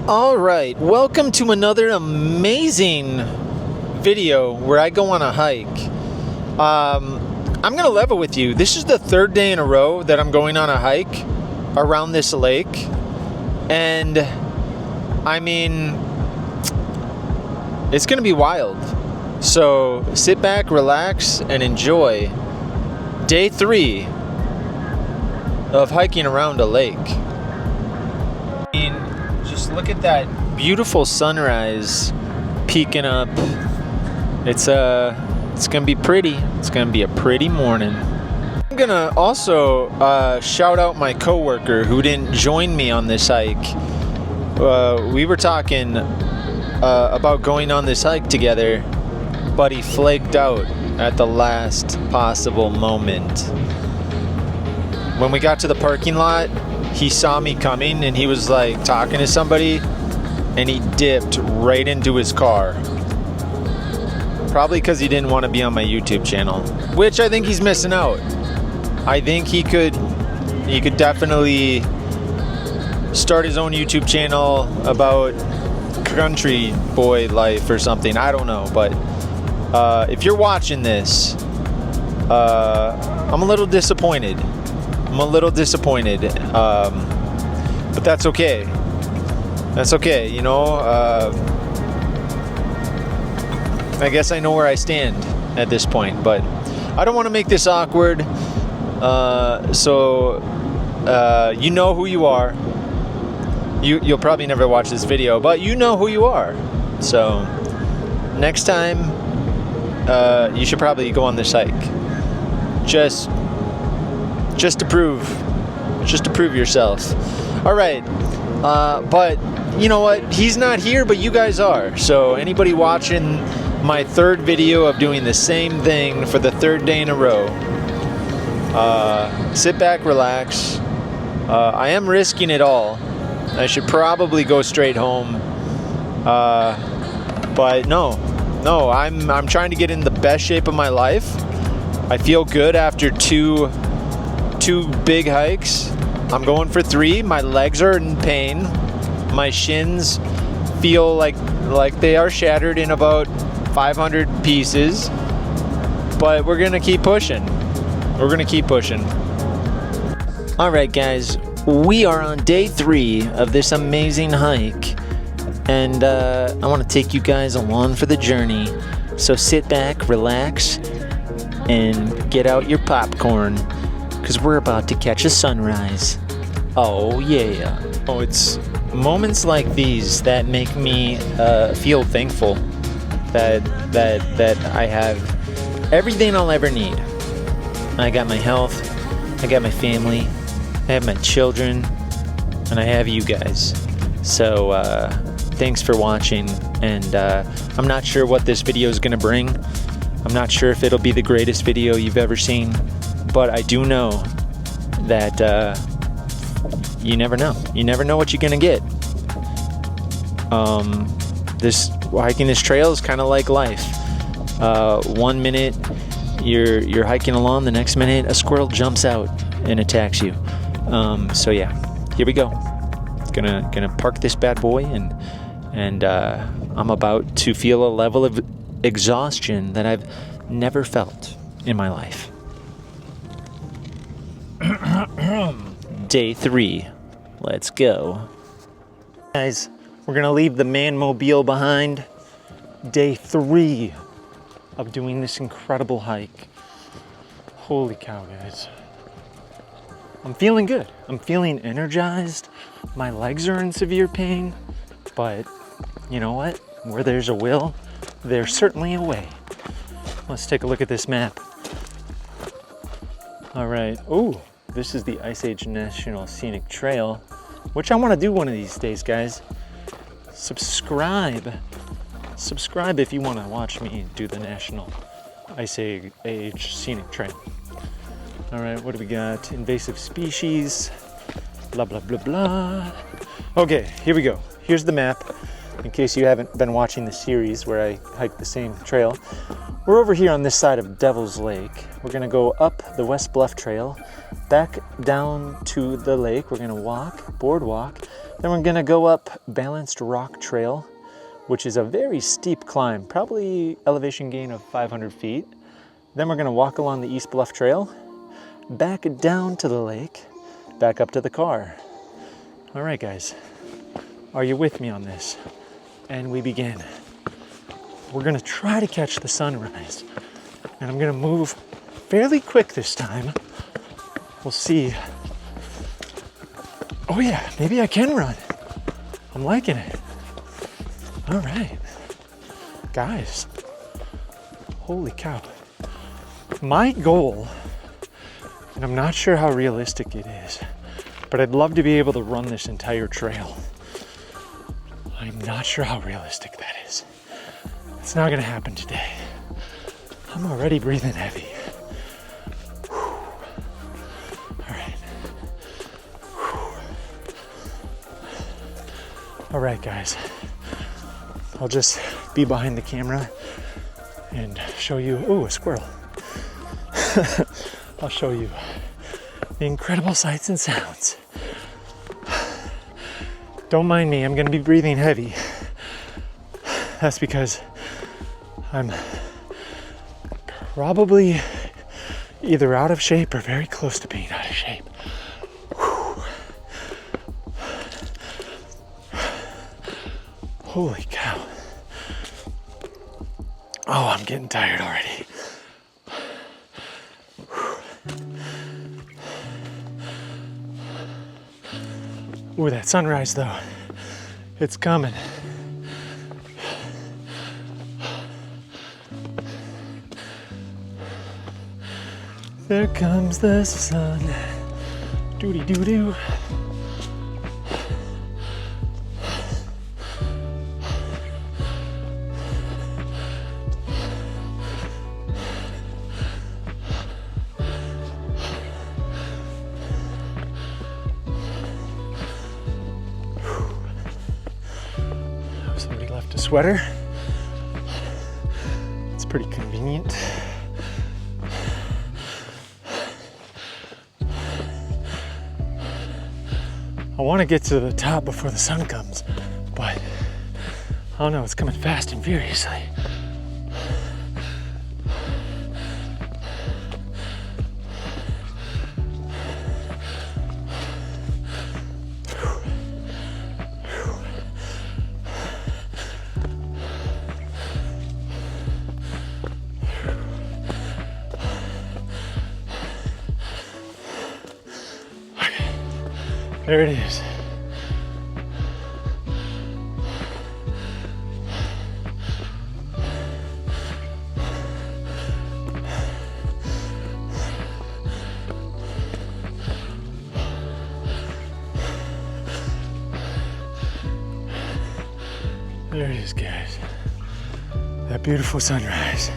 All right, welcome to another amazing video where I go on a hike. I'm gonna level with you. This is the third day in a row that I'm going on a hike around this lake, and I mean, it's gonna be wild. So sit back, relax, and enjoy day 3 of hiking around a lake. Just look at that beautiful sunrise peeking up. It's gonna be pretty. It's gonna be a pretty morning. I'm gonna also shout out my coworker who didn't join me on this hike. We were talking about going on this hike together, but he flaked out at the last possible moment. When we got to the parking lot, he saw me coming and he was like talking to somebody and he dipped right into his car. Probably because he didn't want to be on my YouTube channel, which I think he's missing out. I think he could definitely start his own YouTube channel about country boy life or something. I don't know, but if you're watching this, I'm a little disappointed. But that's okay. That's okay, you know. I guess I know where I stand at this point, but I don't want to make this awkward. So you know who you are. You'll probably never watch this video, but you know who you are. So next time, you should probably go on this hike. Just to prove yourself. All right, but you know what? He's not here, but you guys are. So anybody watching my third video of doing the same thing for the third day in a row, sit back, relax. I am risking it all. I should probably go straight home, but no, I'm trying to get in the best shape of my life. I feel good after two big hikes. I'm going for 3. My legs are in pain. My shins feel like they are shattered in about 500 pieces. But we're gonna keep pushing. All right, guys, we are on day 3 of this amazing hike, and I want to take you guys along for the journey. So sit back, relax, and get out your popcorn, because we're about to catch a sunrise. Oh yeah. Oh, it's moments like these that make me feel thankful that I have everything I'll ever need. I got my health, I got my family, I have my children, and I have you guys. So thanks for watching, and I'm not sure what this video is gonna bring. I'm not sure if it'll be the greatest video you've ever seen, but I do know that you never know. You never know what you're gonna get. Hiking this trail is kind of like life. 1 minute you're hiking along, the next minute a squirrel jumps out and attacks you. So yeah, here we go. Gonna park this bad boy, and I'm about to feel a level of exhaustion that I've never felt in my life. Day 3. Let's go. Guys, we're gonna leave the man-mobile behind. Day 3 of doing this incredible hike. Holy cow, guys. I'm feeling good. I'm feeling energized. My legs are in severe pain, but you know what? Where there's a will, there's certainly a way. Let's take a look at this map. All right. Oh, this is the Ice Age National Scenic Trail, which I want to do one of these days, guys. Subscribe if you want to watch me do the National Ice Age Scenic Trail. All right, what do we got? Invasive species, blah, blah, blah, blah. Okay, here we go. Here's the map. in case you haven't been watching the series where I hike the same trail. We're over here on this side of Devil's Lake. We're gonna go up the West Bluff Trail, back down to the lake. We're gonna walk, boardwalk. Then we're gonna go up Balanced Rock Trail, which is a very steep climb, probably elevation gain of 500 feet. Then we're gonna walk along the East Bluff Trail, back down to the lake, back up to the car. All right, guys, are you with me on this? And we begin. We're gonna try to catch the sunrise, and I'm gonna move fairly quick this time. We'll see. Oh yeah, maybe I can run. I'm liking it. All right, guys, holy cow. My goal, and I'm not sure how realistic it is, but I'd love to be able to run this entire trail. I'm not sure how realistic that is. It's not gonna happen today. I'm already breathing heavy. Whew. All right. Whew. All right, guys. I'll just be behind the camera and show you, ooh, a squirrel. I'll show you the incredible sights and sounds. Don't mind me, I'm gonna be breathing heavy. That's because I'm probably either out of shape or very close to being out of shape. Whew. Holy cow. Oh, I'm getting tired already. Ooh, that sunrise though, it's coming. There comes the sun. Doody doo doo. Somebody left a sweater. It's pretty convenient. I want to get to the top before the sun comes, but I don't know, it's coming fast and furiously. There it is. There it is, guys. That beautiful sunrise.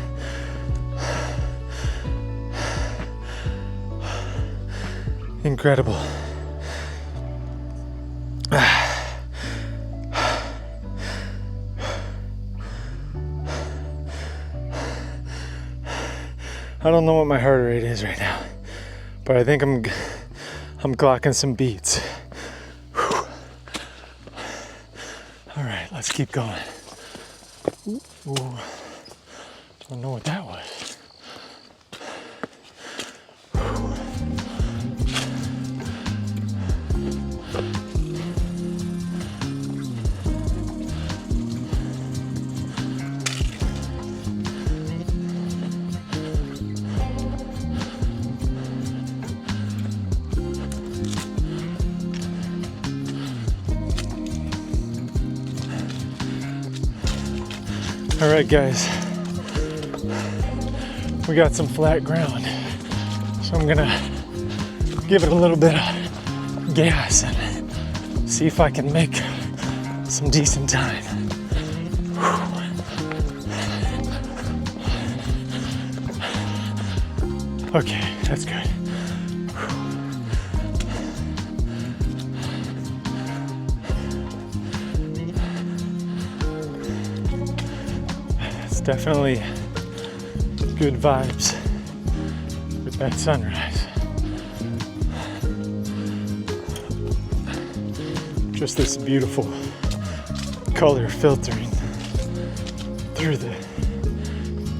Incredible. I don't know what my heart rate is right now, but I think I'm clocking some beats. Whew. All right, let's keep going. Ooh. Don't know what that was. All right, guys, we got some flat ground, so I'm gonna give it a little bit of gas and see if I can make some decent time. Okay, that's good. Definitely good vibes with that sunrise. Just this beautiful color filtering through the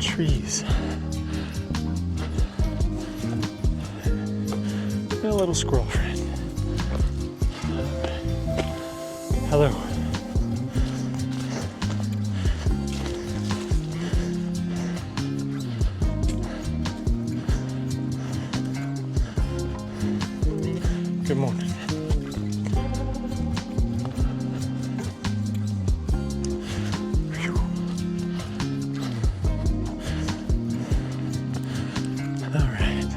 trees. And a little squirrel friend. Hello. Good morning. All right.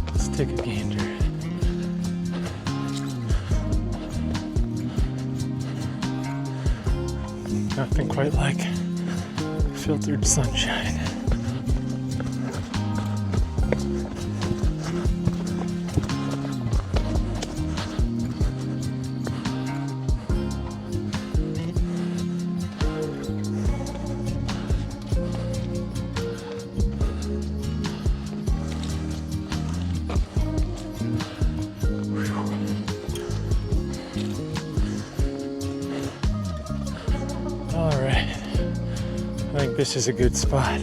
Let's take a gander. Nothing quite like filtered sunshine. All right, I think this is a good spot.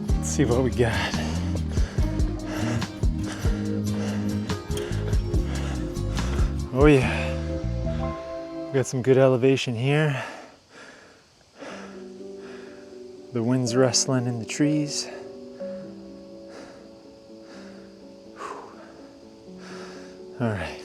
Let's see what we got. Oh yeah, we got some good elevation here. The wind's rustling in the trees. All right.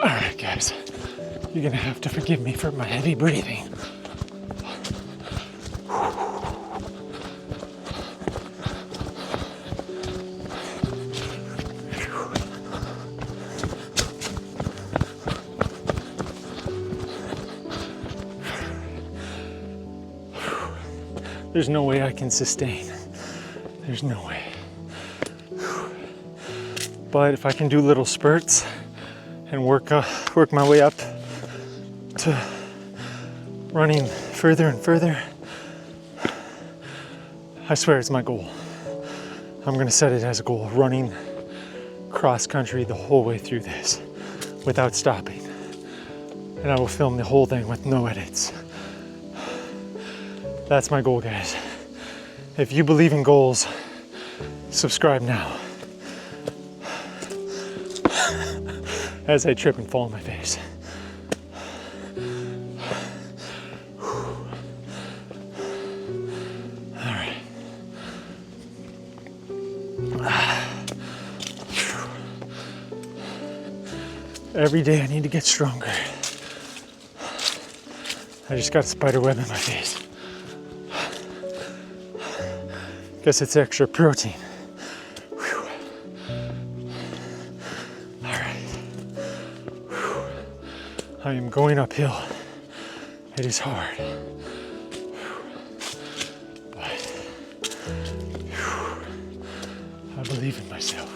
All right, guys, you're gonna have to forgive me for my heavy breathing. There's no way I can sustain. There's no way. But if I can do little spurts and work my way up to running further and further, I swear it's my goal. I'm gonna set it as a goal, running cross country the whole way through this without stopping. And I will film the whole thing with no edits. That's my goal, guys. If you believe in goals, subscribe now. As I trip and fall on my face. All right. Every day I need to get stronger. I just got a spider web in my face. Guess it's extra protein. Whew. All right. Whew. I am going uphill. It is hard. But I believe in myself.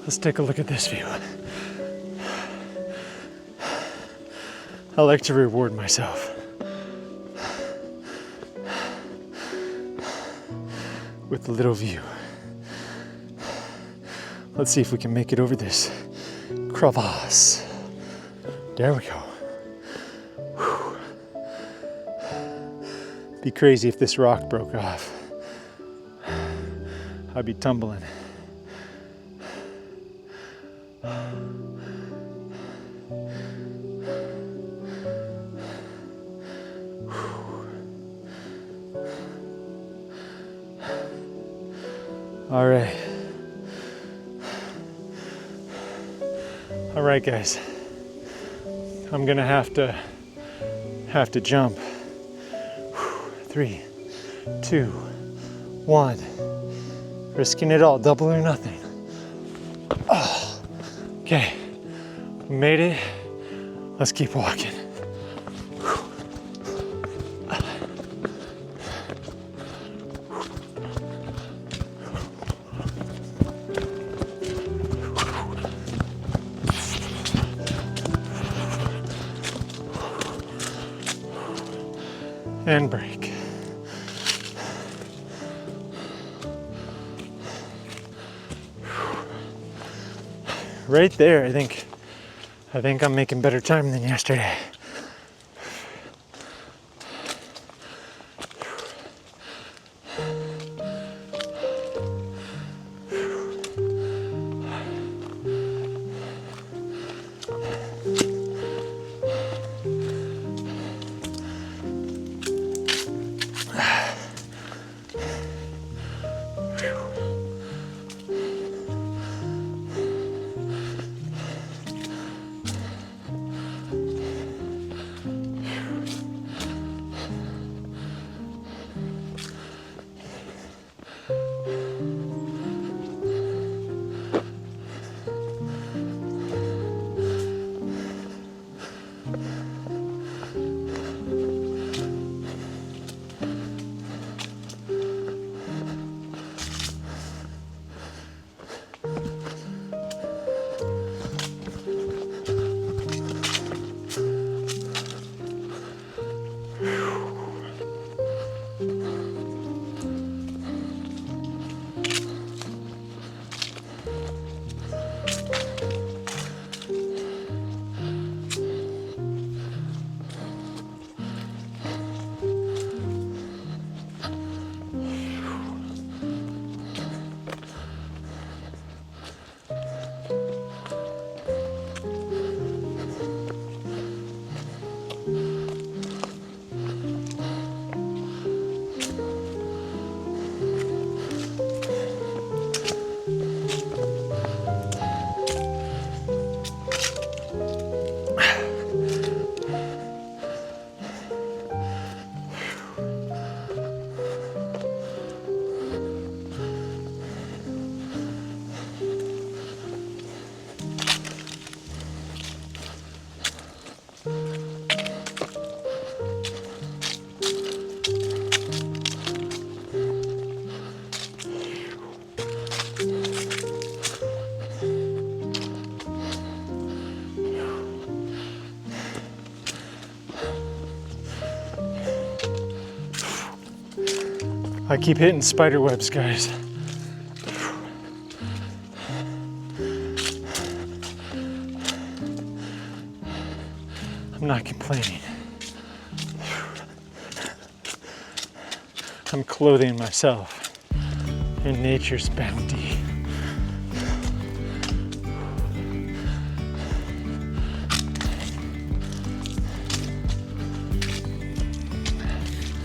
Let's take a look at this view. I like to reward myself with a little view. Let's see if we can make it over this crevasse. There we go. Whew. Be crazy if this rock broke off. I'd be tumbling. All right. All right, guys. I'm gonna have to jump. 3, 2, 1. Risking it all, double or nothing. Oh, okay, we made it. Let's keep walking. And break. Right there, I think I'm making better time than yesterday. I keep hitting spider webs, guys. I'm not complaining. I'm clothing myself in nature's bounty.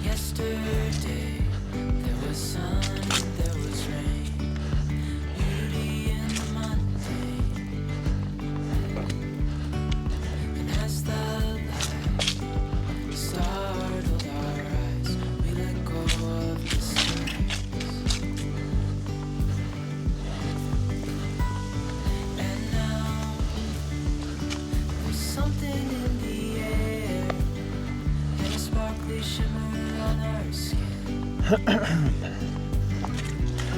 Yesterday there was sun, there was rain, beauty in the mundane. And as the light startled our eyes, we let go of the skies. And now there's something in the air, and a sparkly shimmer on our skin.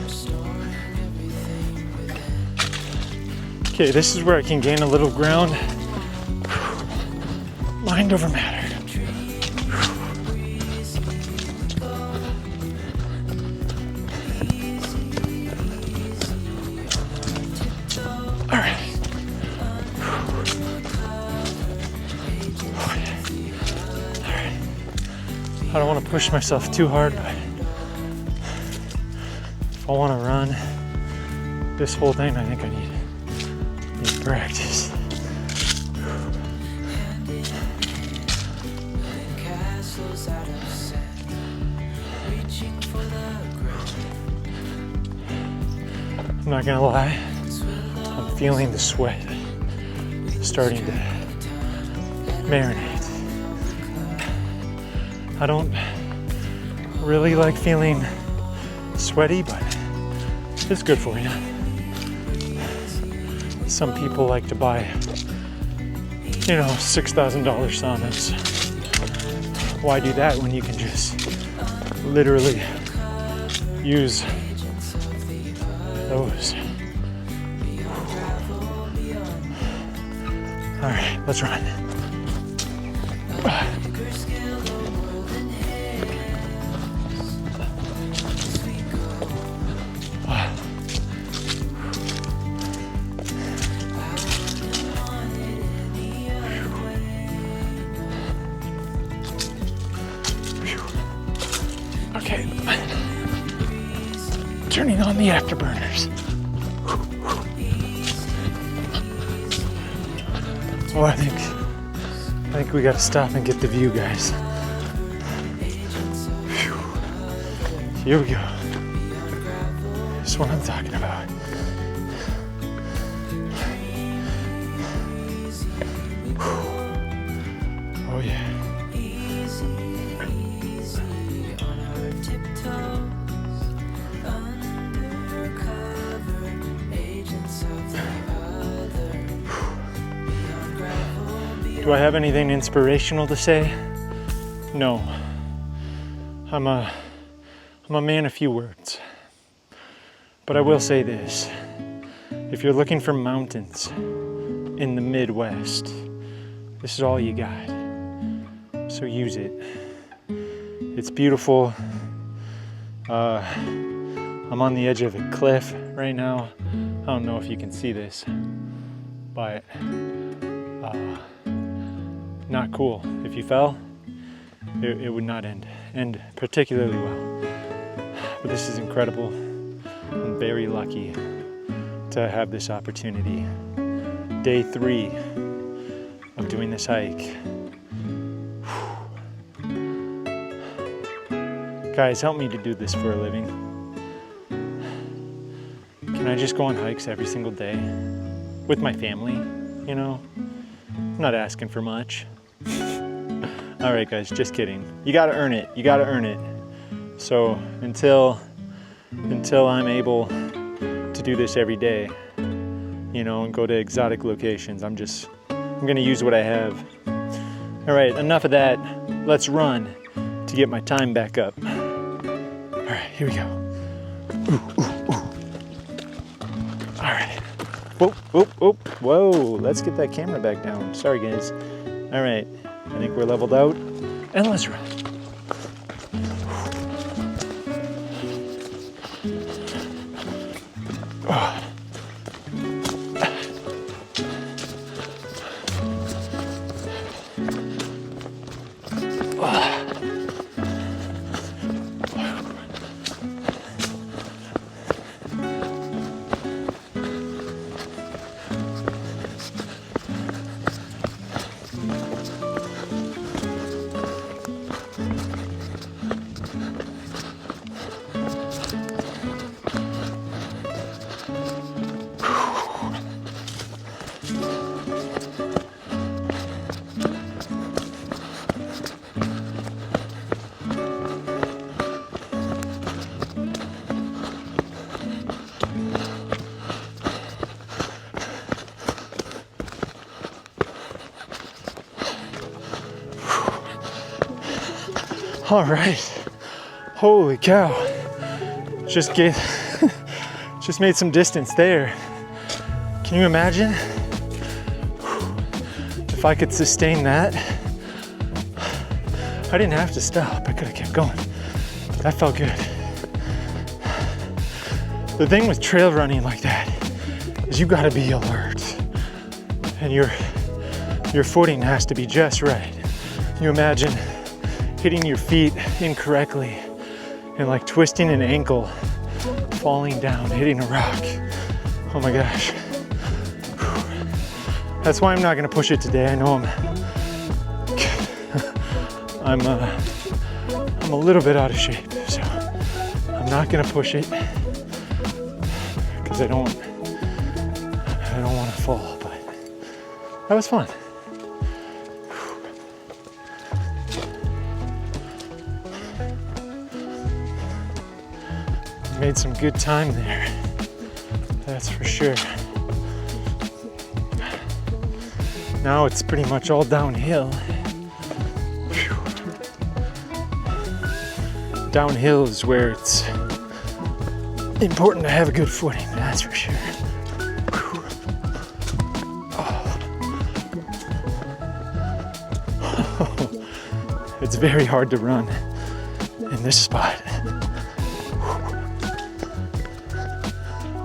Restoring everything within. Okay, this is where I can gain a little ground. Mind over matter. All right. I don't want to push myself too hard, but if I want to run this whole thing, I think I need practice. Castles out of sand, reaching for the ground. I'm not gonna lie, I'm feeling the sweat starting to marinate. I don't really like feeling sweaty, but it's good for you. Some people like to buy, you know, $6,000 saunas. Why do that when you can just literally use those? All right, let's run. Okay, turning on the afterburners. Oh, I think we gotta stop and get the view, guys. Phew. Here we go. This is what I'm talking about. Oh yeah. Do I have anything inspirational to say? No. I'm a man of few words. But I will say this. If you're looking for mountains in the Midwest, this is all you got. So use it. It's beautiful. I'm on the edge of a cliff right now. I don't know if you can see this, but not cool. If you fell, it would not end particularly well. But this is incredible. I'm very lucky to have this opportunity. Day 3 of doing this hike. Guys, help me to do this for a living. Can I just go on hikes every single day with my family, you know? I'm not asking for much. All right, guys, just kidding. You gotta earn it. You gotta earn it. So until I'm able to do this every day, you know, and go to exotic locations, I'm gonna use what I have. All right, enough of that. Let's run to get my time back up. All right, here we go. Ooh, ooh, ooh. All right. Whoa, whoa, whoa, whoa. Let's get that camera back down. Sorry, guys. All right, I think we're leveled out, and let's run. Oh. All right, holy cow, just made some distance there. Can you imagine if I could sustain that? I didn't have to stop, I could have kept going. That felt good. The thing with trail running like that is you gotta be alert, and your footing has to be just right. You imagine hitting your feet incorrectly and like twisting an ankle, falling down, hitting a rock. Oh my gosh. That's why I'm not gonna push it today. I know I'm a little bit out of shape, so I'm not gonna push it because because I don't want to fall, but that was fun. Made some good time there, that's for sure. Now it's pretty much all downhill. Whew. Downhill is where it's important to have a good footing, that's for sure. Whew. Oh. It's very hard to run in this spot.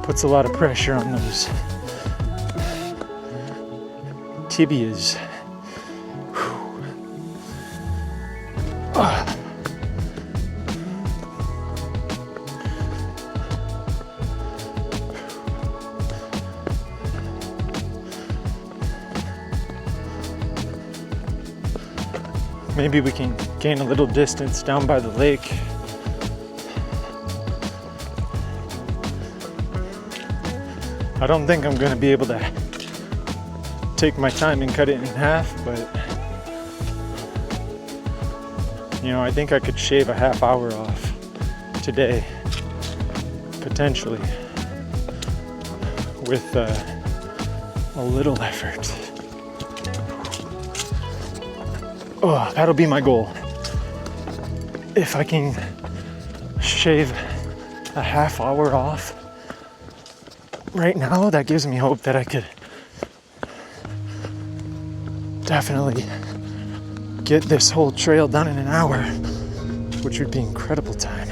Puts a lot of pressure on those tibias. Maybe we can gain a little distance down by the lake. I don't think I'm going to be able to take my time and cut it in half, but you know, I think I could shave a half hour off today, potentially, with a little effort. Oh, that'll be my goal. If I can shave a half hour off right now, that gives me hope that I could definitely get this whole trail done in an hour, which would be incredible time.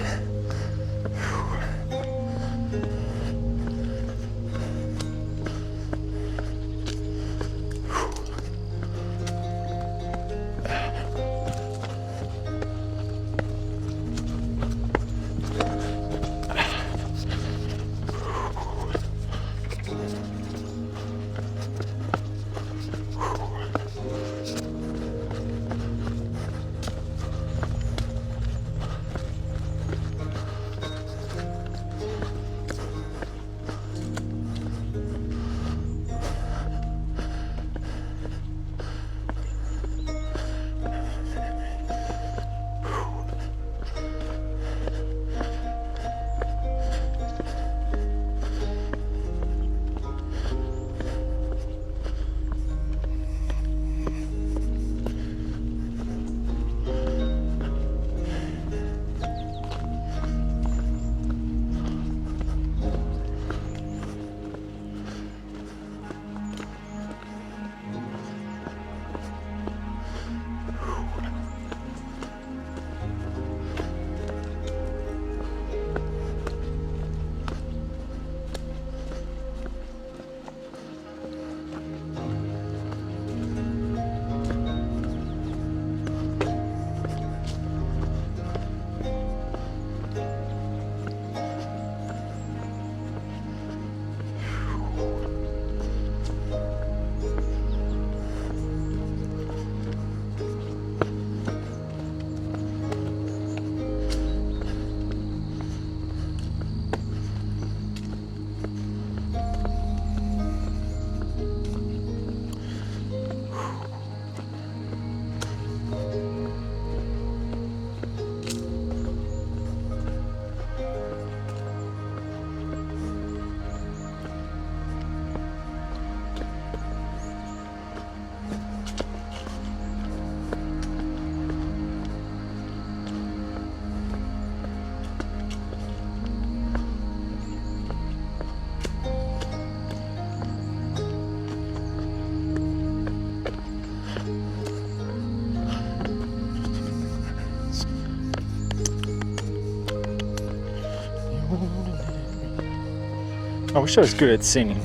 I wish I was good at singing.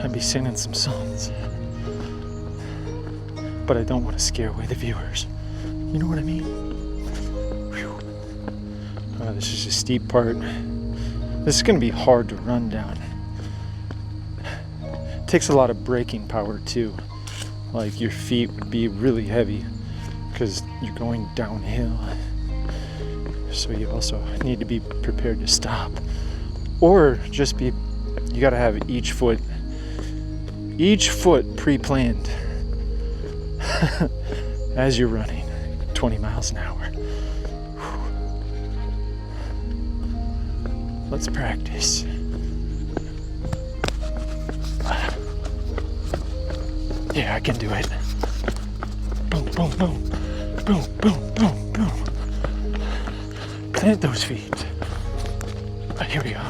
I'd be singing some songs. But I don't want to scare away the viewers. You know what I mean? Whew. This is a steep part. This is going to be hard to run down. It takes a lot of braking power too. Like your feet would be really heavy because you're going downhill. So you also need to be prepared to stop or just be, you gotta have each foot pre-planned as you're running 20 miles an hour. Let's practice. Yeah, I can do it. Boom, boom, boom. Boom, boom, boom, boom. Plant those feet. Here we go.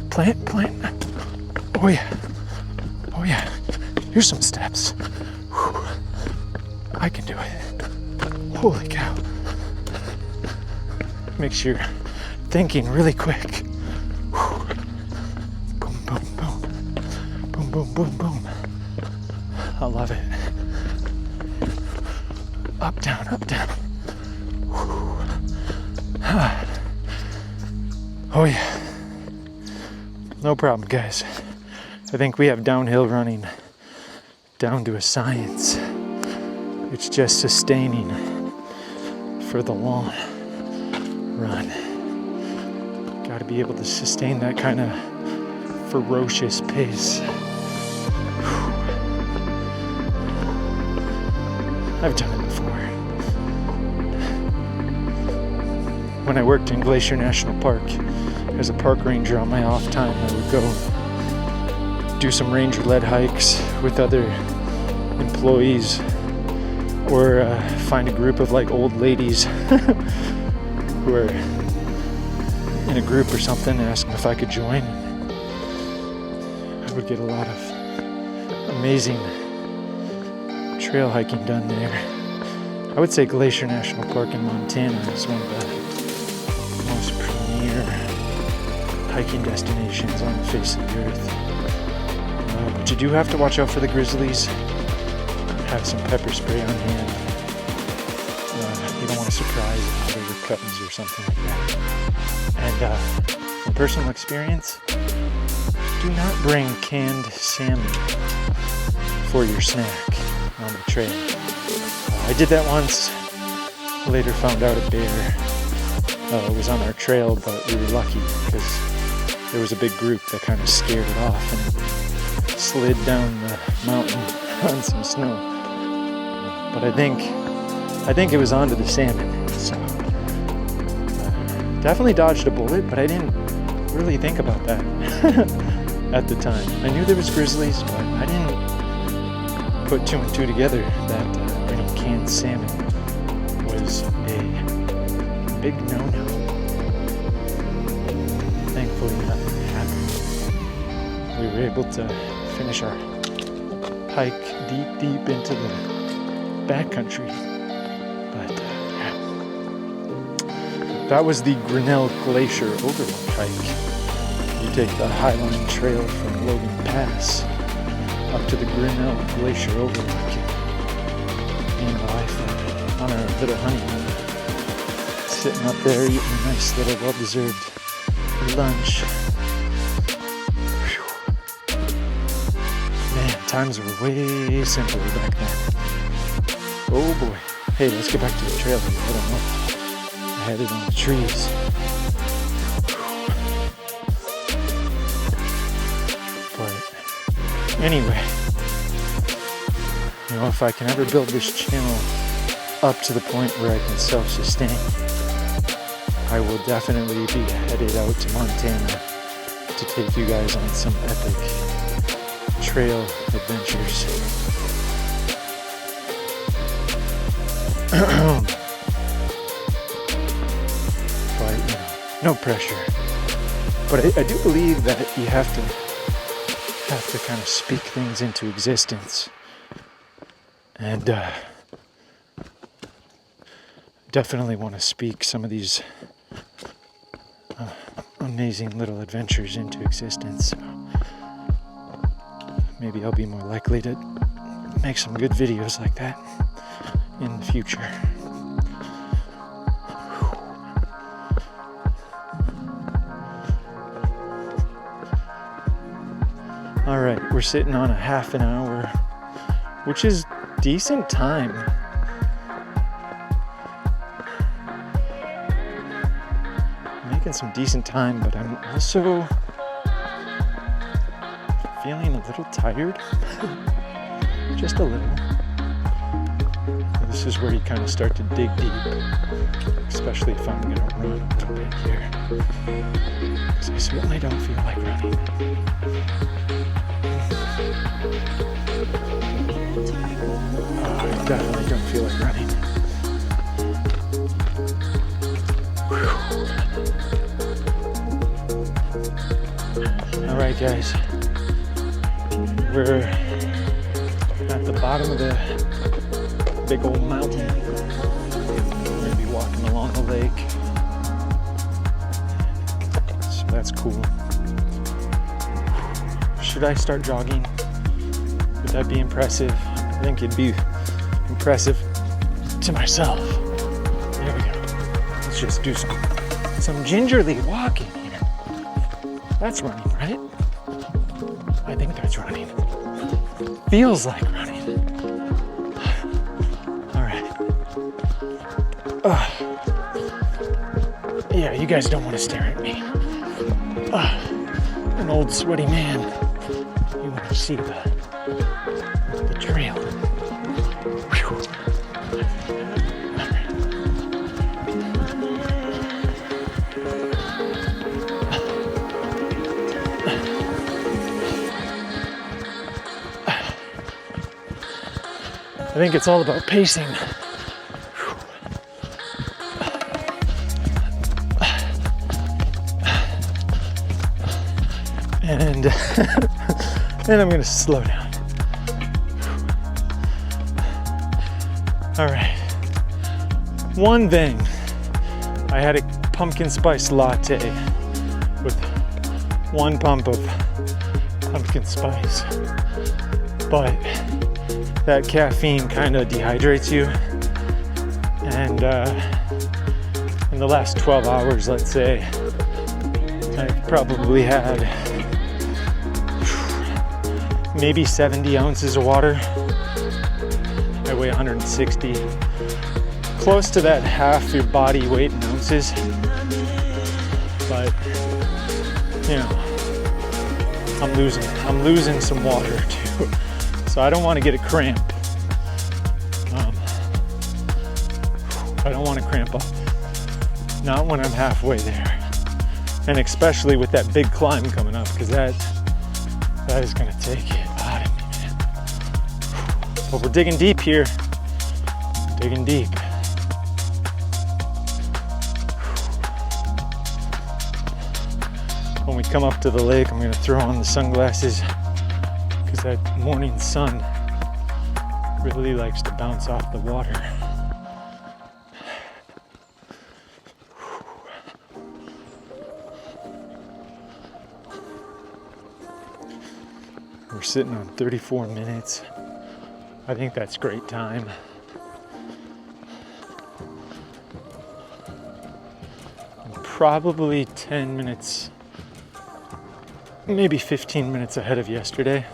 Plant, plant. Oh yeah. Oh yeah. Here's some steps. Whew. I can do it. Holy cow. Makes your thinking really quick. Whew. Boom, boom, boom. Boom, boom, boom, boom. I love it. Up, down, up, down. Oh yeah. No problem, guys. I think we have downhill running down to a science. It's just sustaining for the long run. Got to be able to sustain that kind of ferocious pace. I've done it before. When I worked in Glacier National Park as a park ranger on my off time, I would go do some ranger-led hikes with other employees, or find a group of like old ladies who are in a group or something, and ask them if I could join. I would get a lot of amazing trail hiking done there. I would say Glacier National Park in Montana is one of the most premier hiking destinations on the face of the earth. But you do have to watch out for the grizzlies. Have some pepper spray on hand. You don't want to surprise them with cuttings or something like that. And from personal experience, do not bring canned salmon for your snack on the trail. I did that once. Later found out a bear was on our trail, but we were lucky because there was a big group that kind of scared it off and it slid down the mountain on some snow. But I think it was onto the salmon. So definitely dodged a bullet, but I didn't really think about that at the time. I knew there was grizzlies, but I didn't put two and two together that bringing canned salmon was a big no-no. Thankfully nothing happened. We were able to finish our hike deep into the backcountry. But yeah. That was the Grinnell Glacier Overlook hike. You take the Highline Trail from Logan Pass up to the Grinnell Glacier Overlook. Me and my wife on our little honeymoon, sitting up there eating a nice little well-deserved lunch. Whew. Man, times were way simpler back then. Oh boy. Hey, let's get back to the trail. I don't know. I had it on the trees. But anyway, you know, if I can ever build this channel up to the point where I can self-sustain, I will definitely be headed out to Montana to take you guys on some epic trail adventures. But, you know, no pressure. But I do believe that you have to kind of speak things into existence. And definitely want to speak some of these amazing little adventures into existence. So maybe I'll be more likely to make some good videos like that in the future. All right, we're sitting on a half an hour, which is decent time. Make making some decent time, but I'm also feeling a little tired. Just a little. This is where you kind of start to dig deep, especially if I'm gonna run a little bit here. Because I certainly don't feel like running. Oh, I definitely don't feel like running. All right, guys. We're at the bottom of the big old mountain. We're gonna be walking along the lake. So that's cool. Should I start jogging? Would that be impressive? I think it'd be impressive to myself. There we go. Let's just do some gingerly walking here. That's running, right? I think that's running. Feels like running. All right. Yeah, you guys don't want to stare at me. An old sweaty man. You want to see the trail. Whew. I think it's all about pacing. And then I'm gonna slow down. All right. One thing, I had a pumpkin spice latte with 1 pump of pumpkin spice, but that caffeine kind of dehydrates you, and in the last 12 hours, let's say, I've probably had maybe 70 ounces of water. I weigh 160, close to that half your body weight in ounces, but you know, I'm losing some water too. So I don't want to get a cramp. I don't want to cramp up. Not when I'm halfway there. And especially with that big climb coming up, because that is going to take it out of me, man. But we're digging deep here. Digging deep. When we come up to the lake, I'm going to throw on the sunglasses, because that morning sun really likes to bounce off the water. We're sitting on 34 minutes. I think that's great time. I'm probably 10 minutes, maybe 15 minutes ahead of yesterday.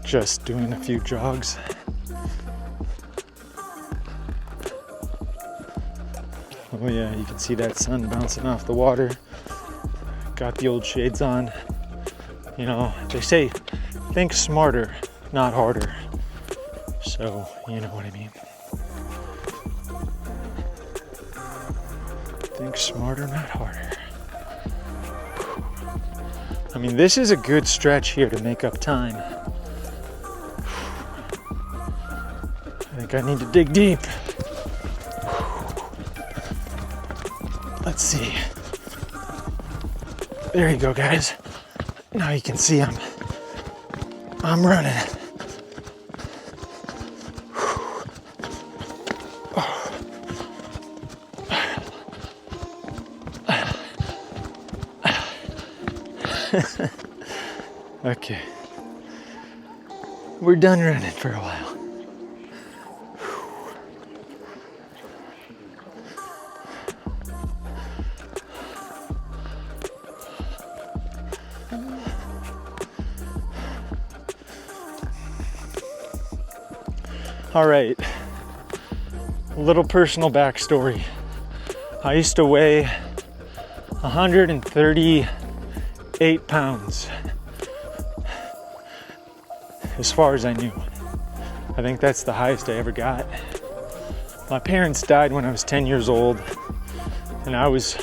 Just doing a few jogs. Oh yeah, you can see that sun bouncing off the water. Got the old shades on. You know, they say think smarter, not harder. So, you know what I mean. Think smarter, not harder. I mean, this is a good stretch here to make up time. I think I need to dig deep. Let's see. There you go, guys. Now you can see I'm running. Okay. We're done running for a while. All right, a little personal backstory. I used to weigh 138 pounds, as far as I knew. I think that's the highest I ever got. My parents died when I was 10 years old, and I was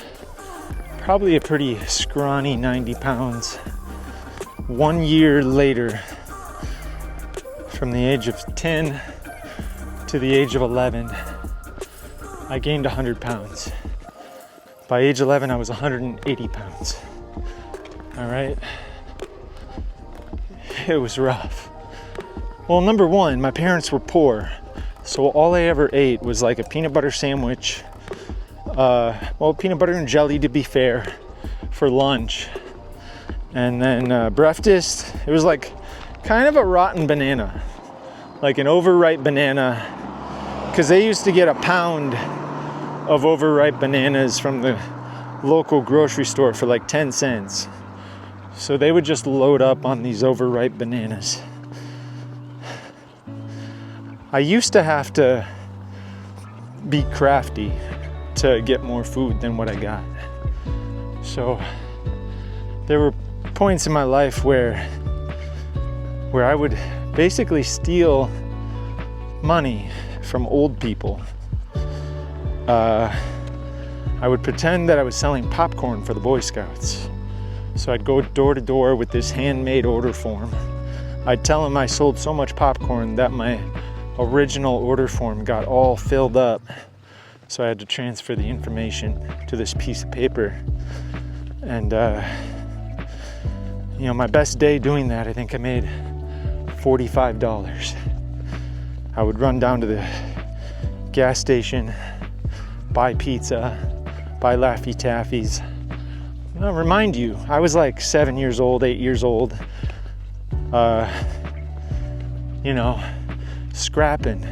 probably a pretty scrawny 90 pounds. 1 year later, from the age of 10 to the age of 11, I gained 100 pounds. By age 11, I was 180 pounds. All right? It was rough. Well, number one, my parents were poor. So all I ever ate was like a peanut butter sandwich. Peanut butter and jelly, to be fair, for lunch. And then breakfast, it was like kind of a rotten banana. Like an overripe banana. Because they used to get a pound of overripe bananas from the local grocery store for like 10 cents. So they would just load up on these overripe bananas. I used to have to be crafty to get more food than what I got. So there were points in my life where I would basically steal money from old people. I would pretend that I was selling popcorn for the Boy Scouts. So I'd go door to door with this handmade order form. I'd tell them I sold so much popcorn that my original order form got all filled up. So I had to transfer the information to this piece of paper. And, my best day doing that, I think I made $45. I would run down to the gas station, buy pizza, buy Laffy Taffies. I'll remind you, I was like 7 years old, 8 years old, scrapping,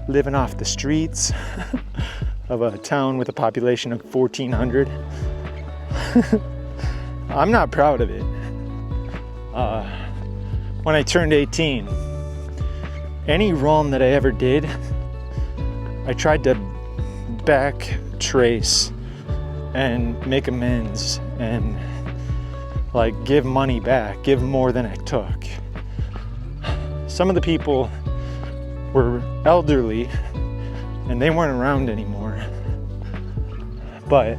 living off the streets of a town with a population of 1,400. I'm not proud of it. When I turned 18, any wrong that I ever did, I tried to back trace and make amends and like give money back, give more than I took. Some of the people were elderly and they weren't around anymore. But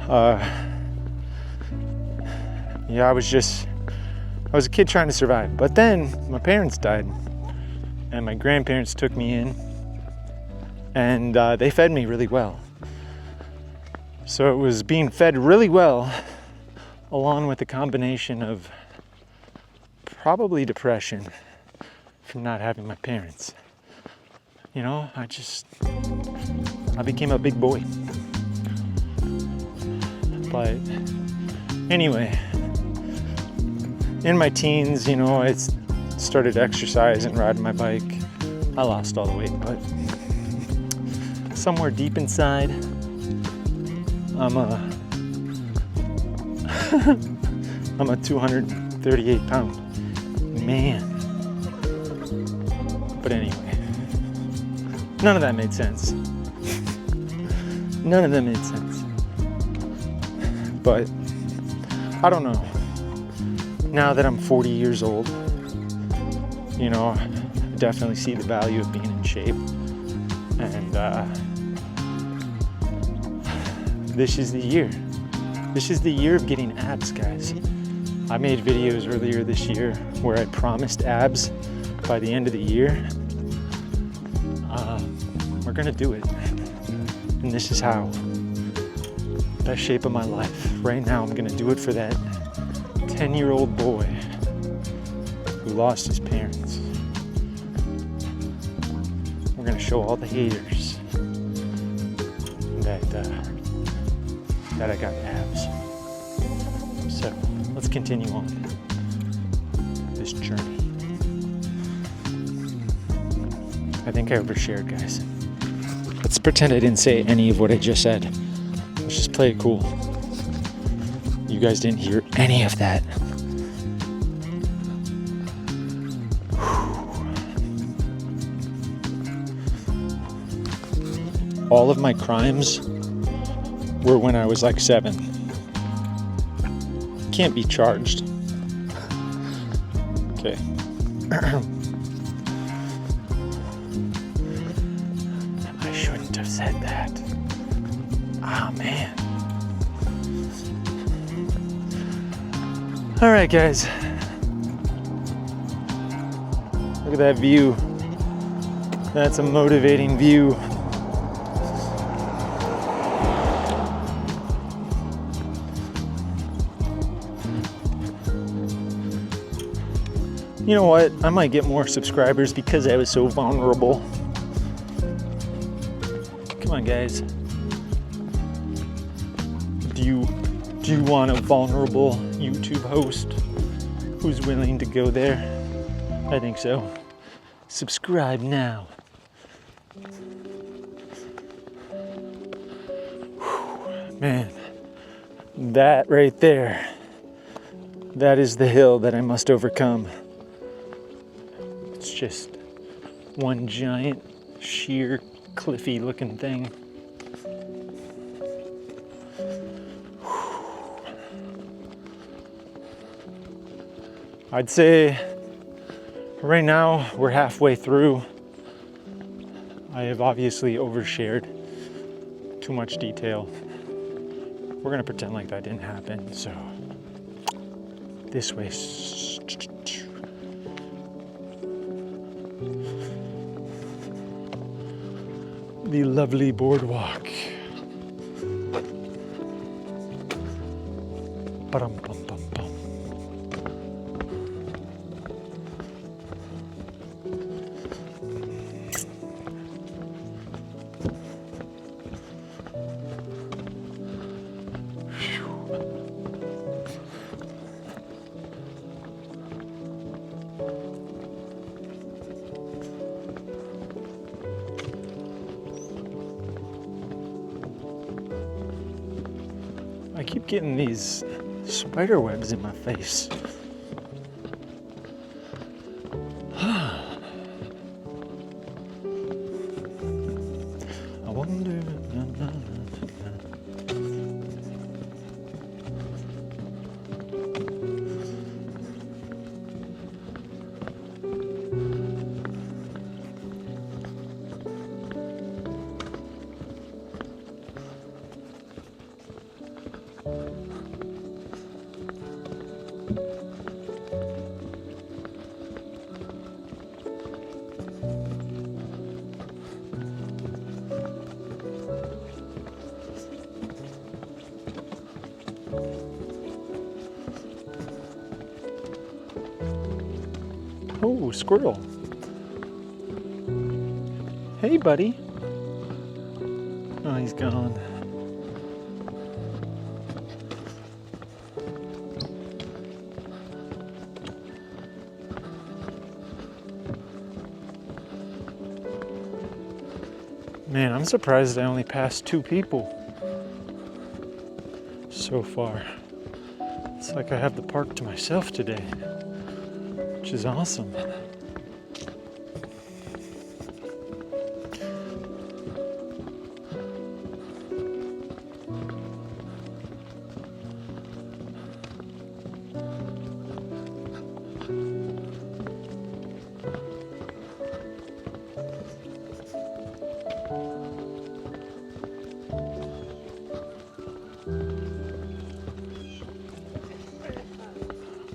I was a kid trying to survive. But then my parents died and my grandparents took me in and they fed me really well. So it was being fed really well along with a combination of probably depression from not having my parents. I became a big boy. But anyway, in my teens, I started exercising, riding my bike. I lost all the weight, but somewhere deep inside, I'm a 238 pound man. But anyway, none of that made sense. None of that made sense. But I don't know. Now that I'm 40 years old, I definitely see the value of being in shape. And this is the year. This is the year of getting abs, guys. I made videos earlier this year where I promised abs by the end of the year. We're gonna do it. And this is how. Best shape of my life. Right now, I'm gonna do it for that 10-year-old boy who lost his parents. We're gonna show all the haters that I got abs. So let's continue on this journey. I think I overshared, guys. Let's pretend I didn't say any of what I just said. Let's just play it cool. You guys didn't hear any of that. all of my crimes were when I was like 7. Can't be charged. Okay. I shouldn't have said that. Ah, man. All right, guys. Look at that view. That's a motivating view. You know what? I might get more subscribers because I was so vulnerable. Come on, guys. Do you want a vulnerable YouTube host who's willing to go there? I think so. Subscribe now. Whew, man, that right there, that is the hill that I must overcome. It's just one giant, sheer, cliffy looking thing. I'd say right now we're halfway through. I have obviously overshared too much detail. We're gonna pretend like that didn't happen, so this way. The lovely boardwalk. Ba-dum-bum-bum-bum. I keep getting these spider webs in my face. I wonder. Oh, squirrel. Hey, buddy. Oh, he's gone. Man, I'm surprised I only passed 2 people so far. It's like I have the park to myself today, which is awesome.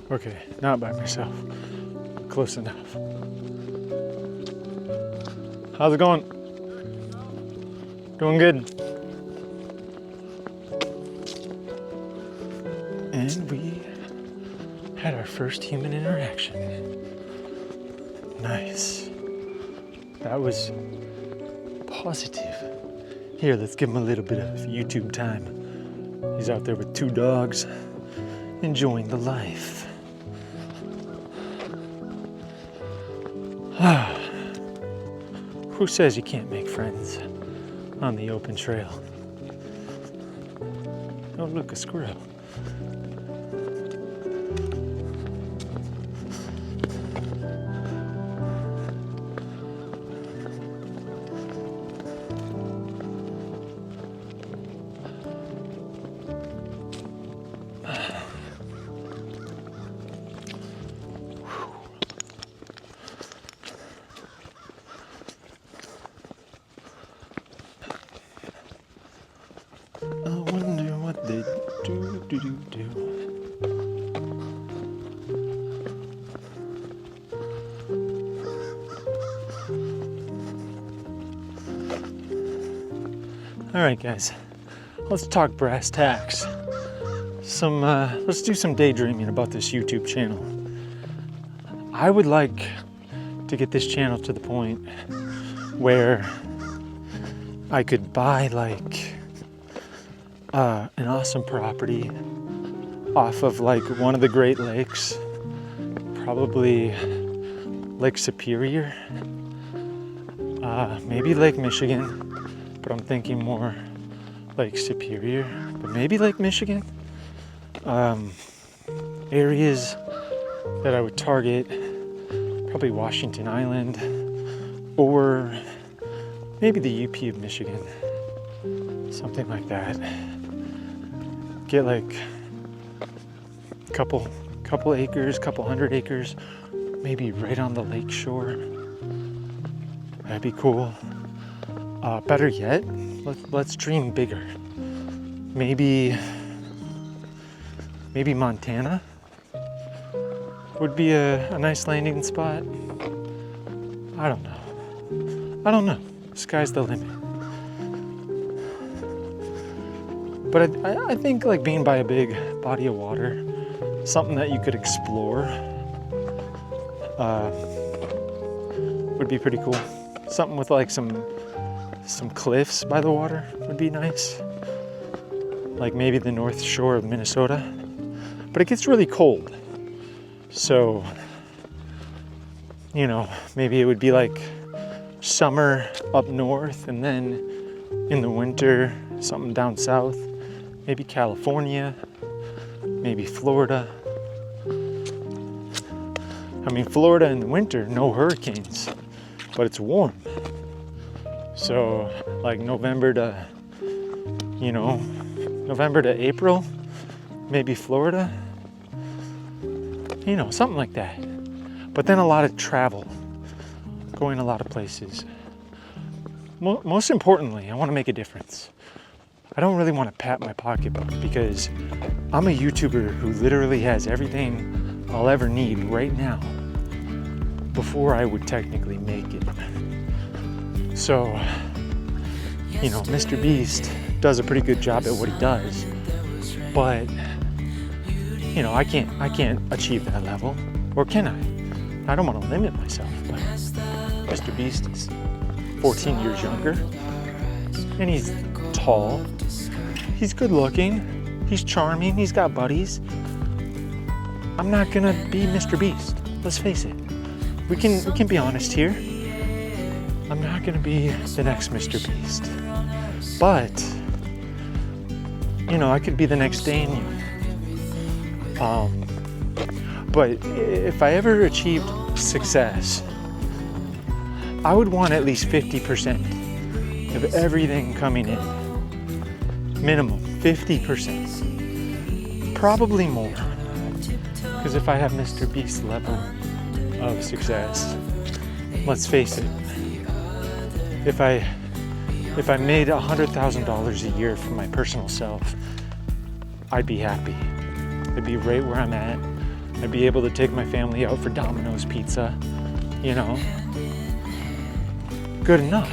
Okay, not by myself. Close enough. How's it going? Doing good. And we had our first human interaction. Nice. That was positive. Here, let's give him a little bit of YouTube time. He's out there with 2 dogs, enjoying the life. Who says you can't make friends on the open trail? Oh, look, a squirrel. I wonder what they do. All right, guys, let's talk brass tacks. Let's do some daydreaming about this YouTube channel. I would like to get this channel to the point where I could buy like an awesome property off of like one of the Great Lakes, probably Lake Superior, maybe Lake Michigan, but I'm thinking more Lake Superior, but maybe Lake Michigan. Areas that I would target, probably Washington Island or maybe the UP of Michigan, something like that. Get like a couple acres, couple hundred acres, maybe right on the lake shore. That'd be cool. Better yet, let's dream bigger. Maybe Montana would be a nice landing spot. I don't know. Sky's the limit. But I think like being by a big body of water, something that you could explore, would be pretty cool. Something with like some cliffs by the water would be nice. Like maybe the North Shore of Minnesota. But it gets really cold. So, maybe it would be like summer up north and then in the winter, something down south. Maybe California, maybe Florida. I mean, Florida in the winter, no hurricanes, but it's warm. So like November to April, maybe Florida, something like that. But then a lot of travel, going a lot of places. Most importantly, I want to make a difference. I don't really want to pat my pocketbook because I'm a YouTuber who literally has everything I'll ever need right now before I would technically make it. So, Mr. Beast does a pretty good job at what he does, but I can't achieve that level, or can I? I don't want to limit myself, but Mr. Beast is 14 years younger, and he's tall, he's good looking, he's charming, he's got buddies. I'm not gonna be Mr. Beast, let's face it. We can be honest here. I'm not gonna be the next Mr. Beast, but I could be the next Daniel. But if I ever achieved success, I would want at least 50% of everything coming in. Minimum 50%. Probably more. Because if I have Mr. Beast's level of success, let's face it, if I made $100,000 a year for my personal self, I'd be happy. I'd be right where I'm at. I'd be able to take my family out for Domino's pizza, Good enough.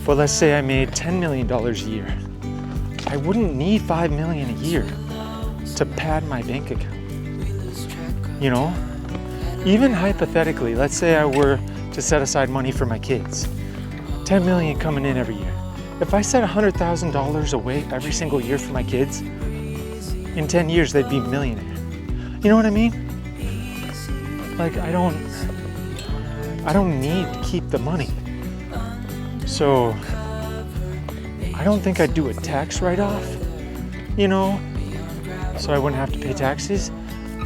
But let's say I made $10 million a year. I wouldn't need $5 million a year to pad my bank account. Even hypothetically, let's say I were to set aside money for my kids. $10 million coming in every year. If I set $100,000 away every single year for my kids, in 10 years they'd be millionaire. You know what I mean? Like I don't need to keep the money. So I don't think I'd do a tax write-off, so I wouldn't have to pay taxes.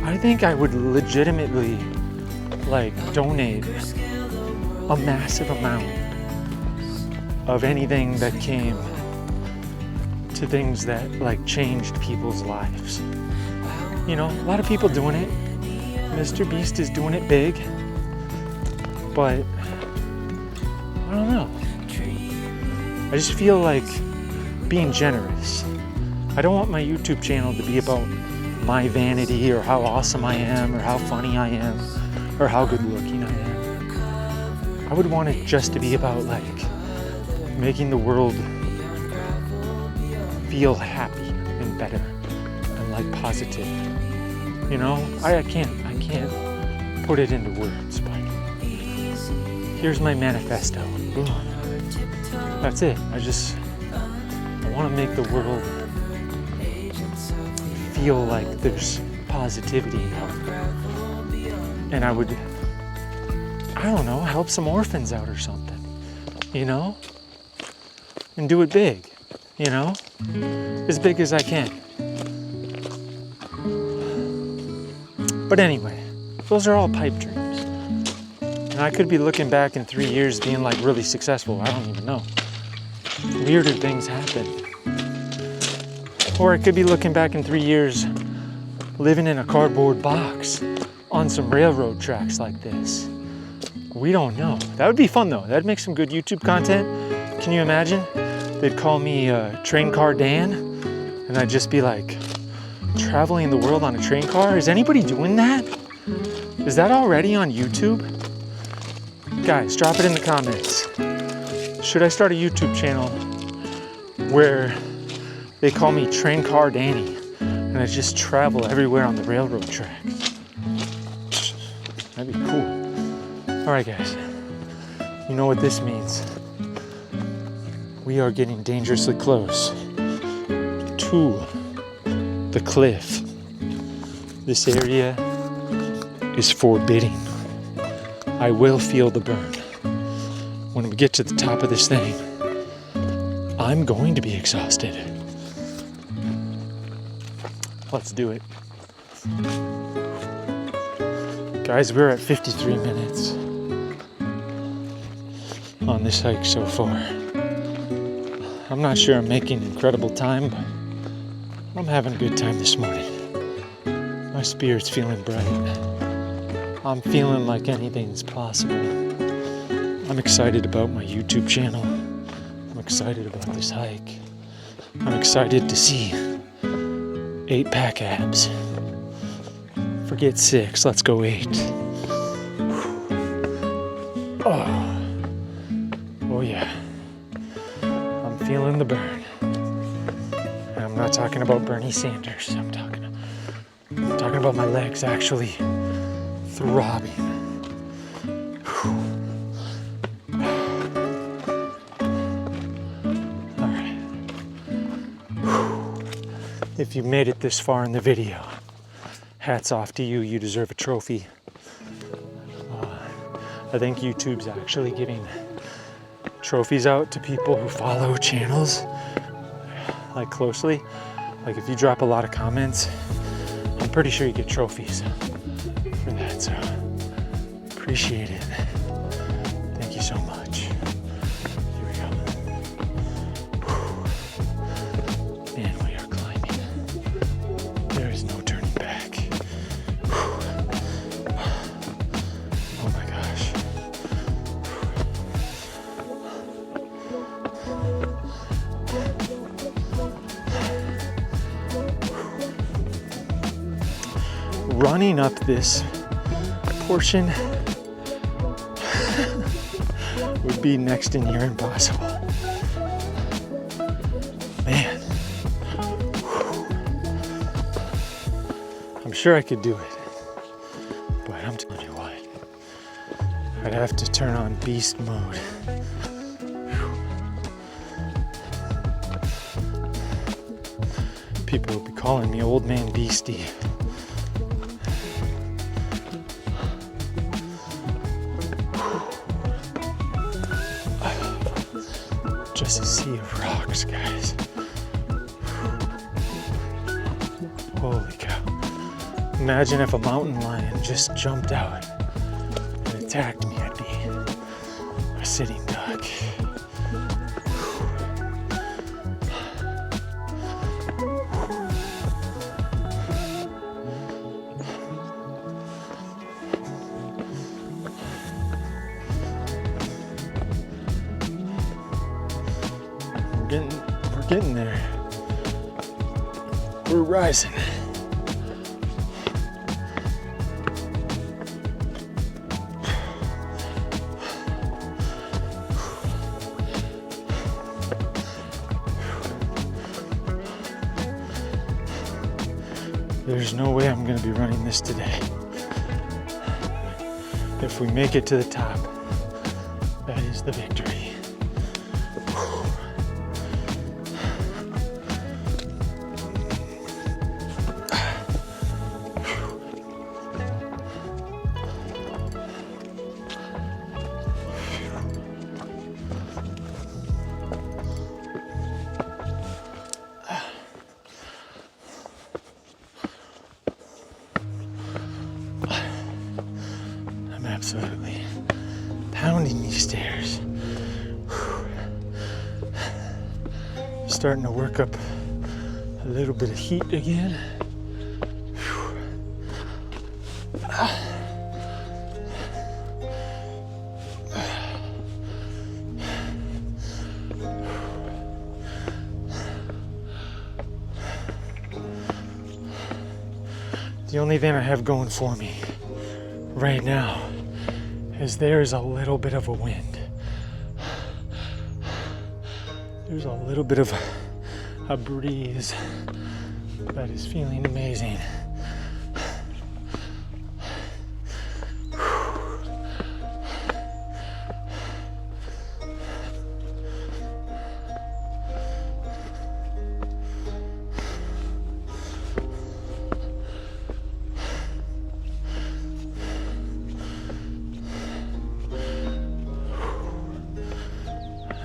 I think I would legitimately donate a massive amount of anything that came to things that changed people's lives. A lot of people doing it. Mr. Beast is doing it big, but I don't know. I just feel like being generous. I don't want my YouTube channel to be about my vanity or how awesome I am or how funny I am or how good looking I am. I would want it just to be about like making the world feel happy and better and like positive. You know, I can't put it into words, but here's my manifesto. That's it. I want to make the world feel like there's positivity in it. And I would, I don't know, help some orphans out or something, you know? And do it big, you know? As big as I can. But anyway, those are all pipe dreams. And I could be looking back in 3 years being like really successful. I don't even know. Weirder things happen. Or I could be looking back in 3 years living in a cardboard box on some railroad tracks like this. We don't know. That would be fun though. That'd make some good YouTube content. Can you imagine? They'd call me Train Car Dan, and I'd just be like traveling the world on a train car. Is anybody doing that? Is that already on YouTube? Guys, drop it in the comments. Should I start a YouTube channel where they call me Train Car Danny and I just travel everywhere on the railroad tracks? That'd be cool. All right, guys. You know what this means. We are getting dangerously close to the cliff. This area is forbidding. I will feel the burn. When we get to the top of this thing, I'm going to be exhausted. Let's do it. Guys, we're at 53 minutes on this hike so far. I'm not sure I'm making incredible time, but I'm having a good time this morning. My spirit's feeling bright. I'm feeling like anything's possible. I'm excited about my YouTube channel. I'm excited about this hike. I'm excited to see 8-pack abs. Forget 6, let's go 8. Oh yeah. I'm feeling the burn. And I'm not talking about Bernie Sanders. I'm talking about my legs actually throbbing. All right. If you made it this far in the video, hats off to you. You deserve a trophy. I think YouTube's actually giving trophies out to people who follow channels like closely. Like if you drop a lot of comments, I'm pretty sure you get trophies for that. So appreciate it. Thank you so much. Here we go. And we are climbing. There is no turning back. Oh my gosh. Running up this portion would be next to near impossible. Man. I'm sure I could do it, but I'm telling you what, I'd have to turn on beast mode. People will be calling me Old Man Beastie. Just a sea of rocks, guys. Holy cow. Imagine if a mountain lion just jumped out and attacked me. I'd be a sitting duck. We're getting there. We're rising. There's no way I'm gonna be running this today. If we make it to the top, that is the victory. I'm absolutely pounding these stairs. Starting to work up a little bit of heat again. The only thing I have going for me right now is there's a little bit of a wind. There's a little bit of a breeze that is feeling amazing.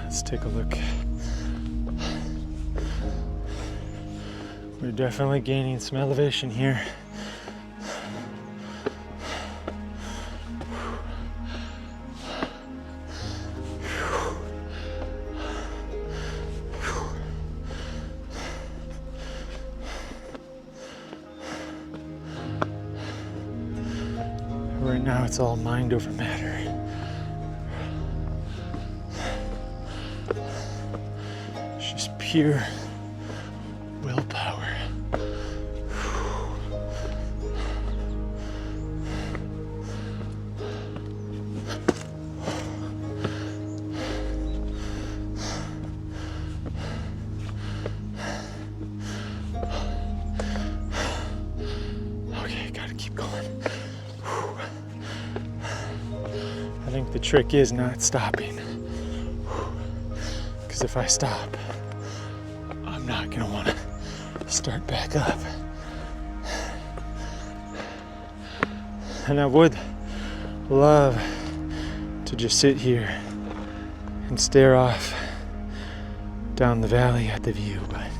Let's take a look. We're definitely gaining some elevation here. Right now it's all mind over matter. It's just pure willpower. Okay, gotta keep going. I think the trick is not stopping. Because if I stop, I'm not gonna want to start back up. And I would love to just sit here and stare off down the valley at the view, but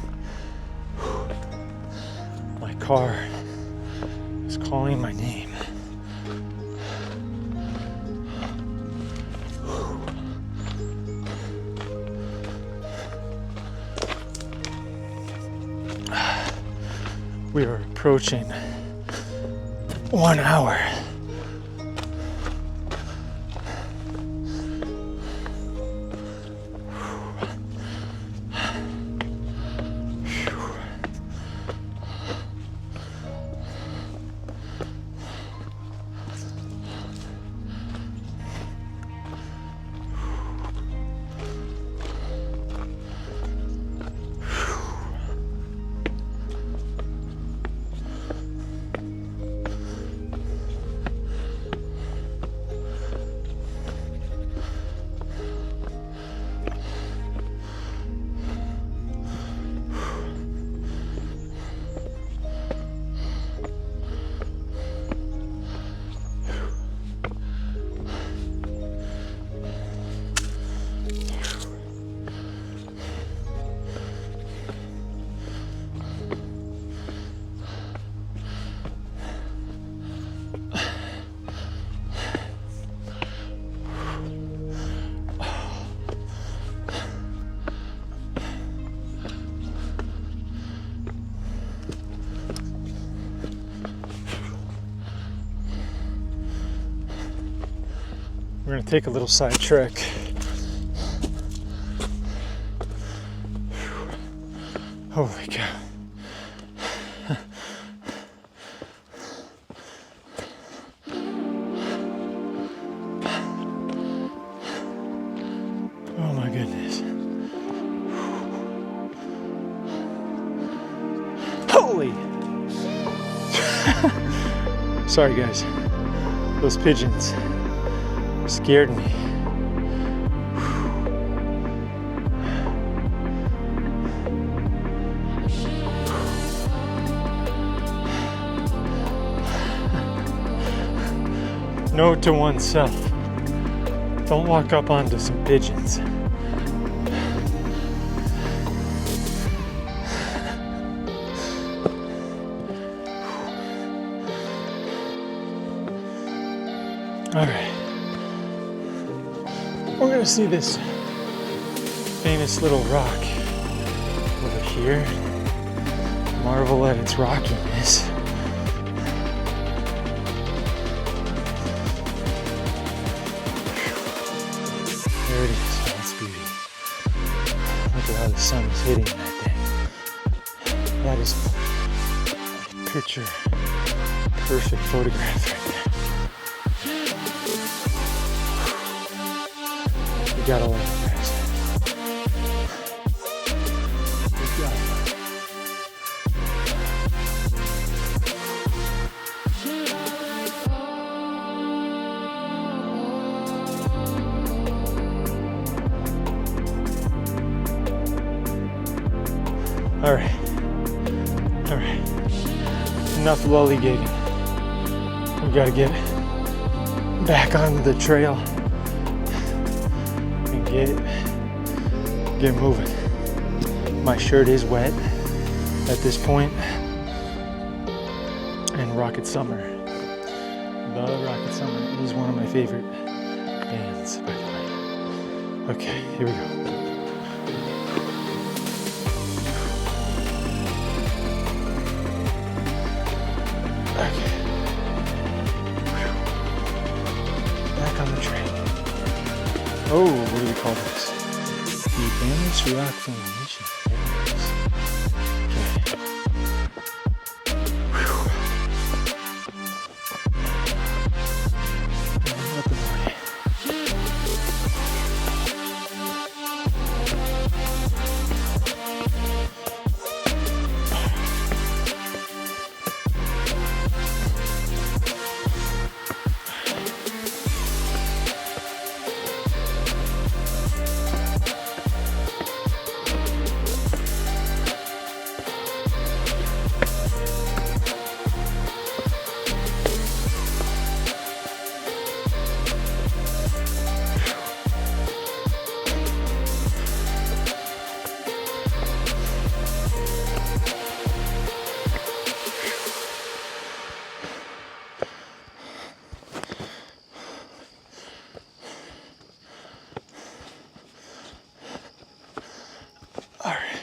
my car is calling my name. We are approaching 1 hour. We're gonna take a little side trek Holy cow. Oh my goodness. Holy! Sorry guys, those pigeons scared me. Note to oneself, don't walk up onto some pigeons. All right, we're gonna see this famous little rock over here. Marvel at its rockiness. There it is, that's beauty. Look at how the sun is hitting that thing. That is a picture perfect photograph right there. We gotta love it, guys. We gotta love it. All right. Enough lollygagging. We gotta get back on the trail and get moving. My shirt is wet at this point. And Rocket Summer. The Rocket Summer is one of my favorite bands, by the way. Okay, here we go. Back on the train. Oh, what do we call this? The Bandits Rock Formation. Okay. Up and away. All right.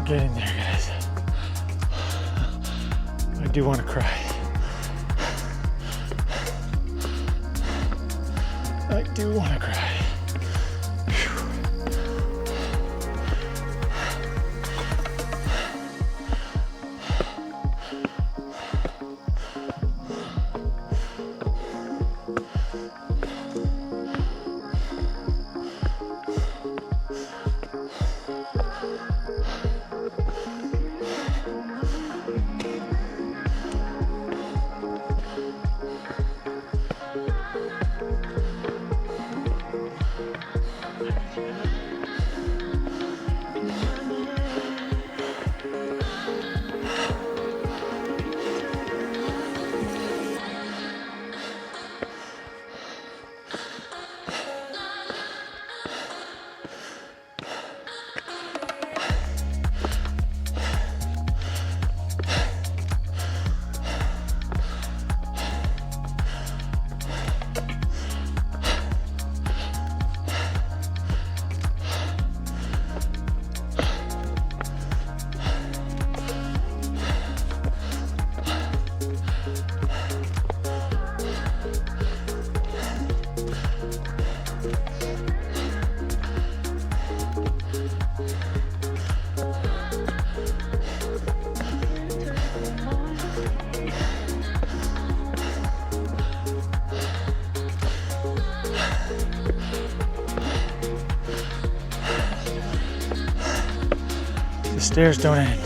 Get in there, guys. I do want to cry. I do want to cry. Whew. Stairs don't end.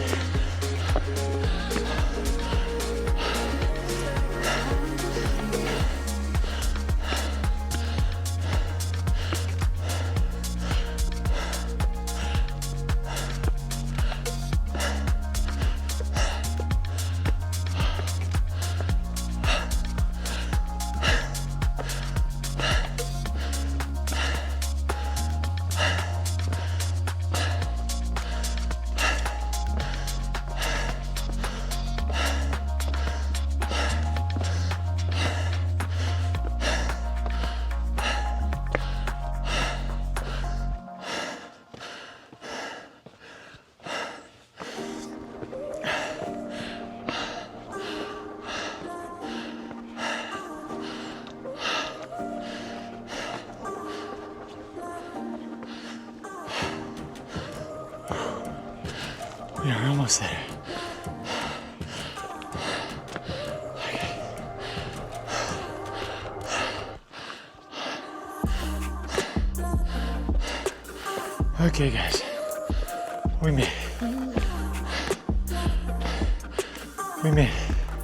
We are almost there. Okay, guys, we made it. We made it.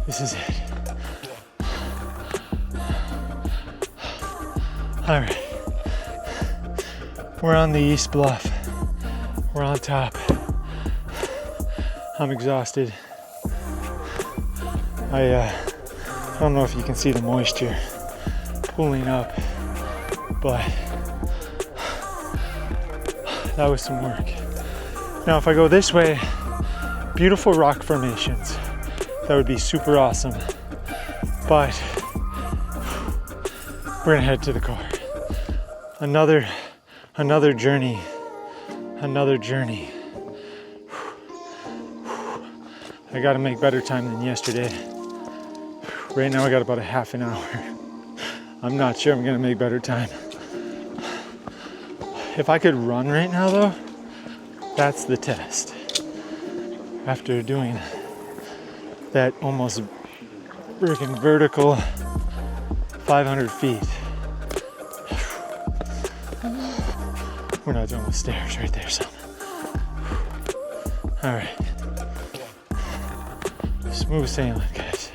This is it. All right, we're on the East Bluff. We're on top. I'm exhausted. I don't know if you can see the moisture pooling up, but that was some work. Now, if I go this way, beautiful rock formations. That would be super awesome. But we're gonna head to the car. Another journey. Another journey. I gotta make better time than yesterday. Right now I got about a half an hour. I'm not sure I'm gonna make better time. If I could run right now though, that's the test. After doing that almost freaking vertical 500 feet. We're not done with stairs right there, son. All right. Smooth sailing, guys.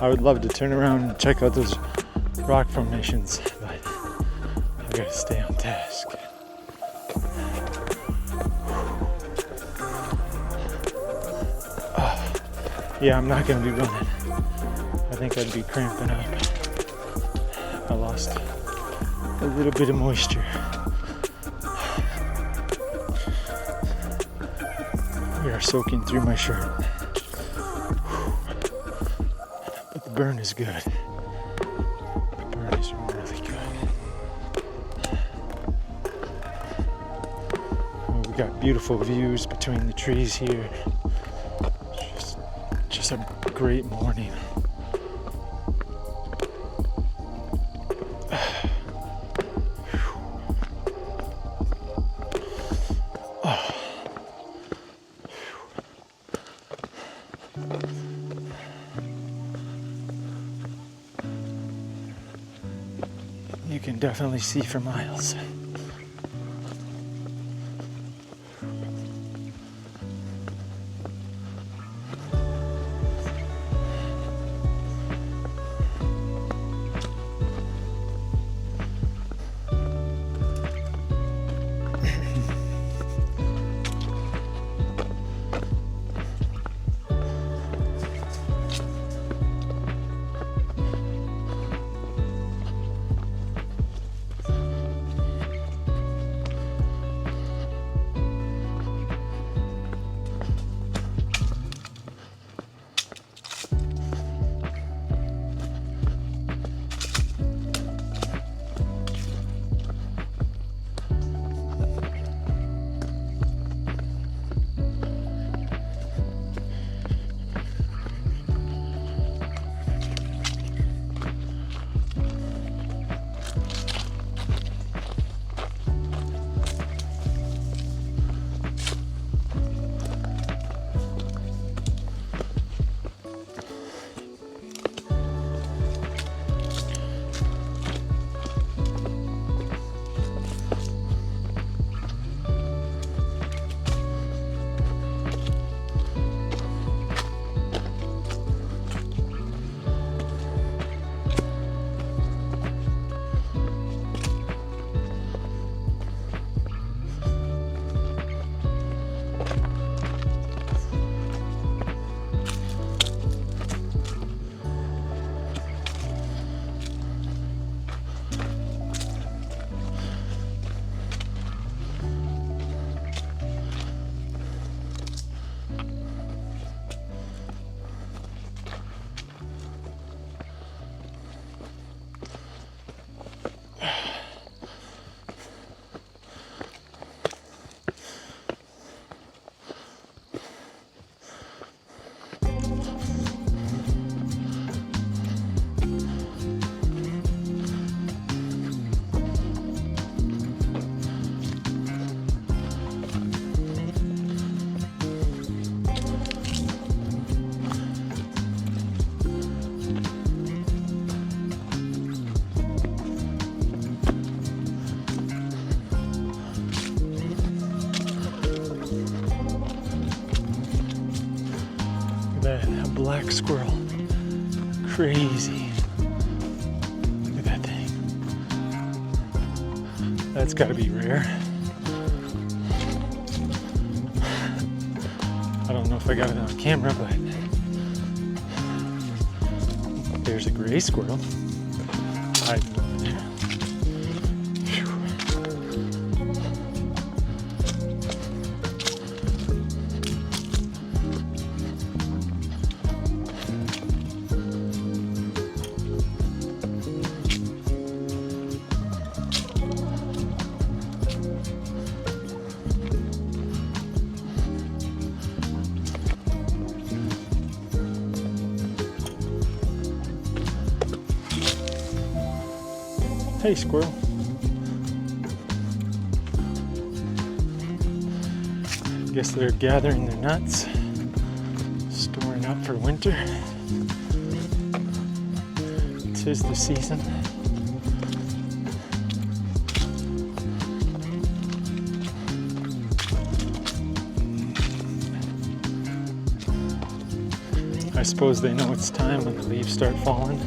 I would love to turn around and check out those rock formations, but I gotta stay on task. Yeah, I'm not gonna be running. I think I'd be cramping up. I lost a little bit of moisture. We are soaking through my shirt. But the burn is good. The burn is really good. Oh, we got beautiful views between the trees here. Just a great morning. You can definitely see for miles. that, a black squirrel. Crazy. Look at that thing. That's gotta be rare. I don't know if I got it on camera, but there's a gray squirrel hiding over there. Phew. Hey, squirrel. Guess they're gathering their nuts, storing up for winter. 'Tis the season. I suppose they know it's time when the leaves start falling.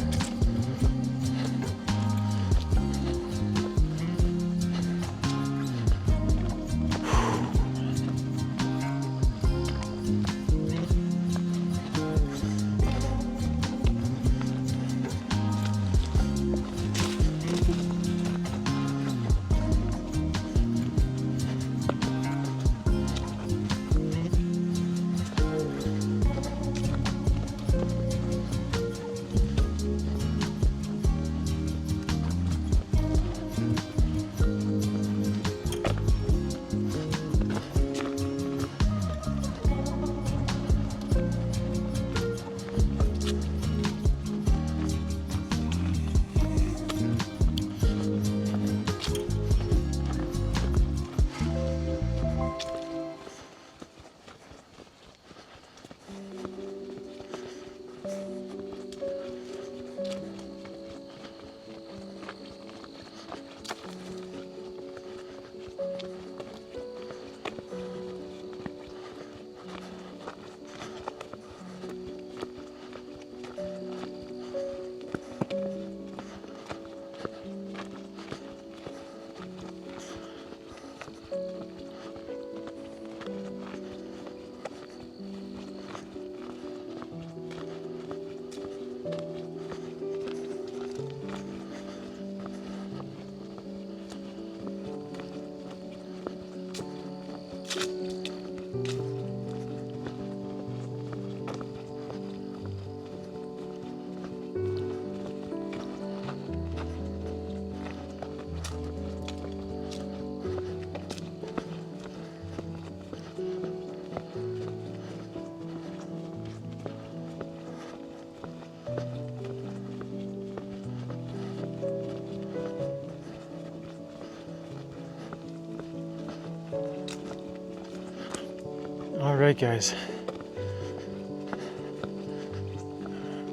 All right, guys.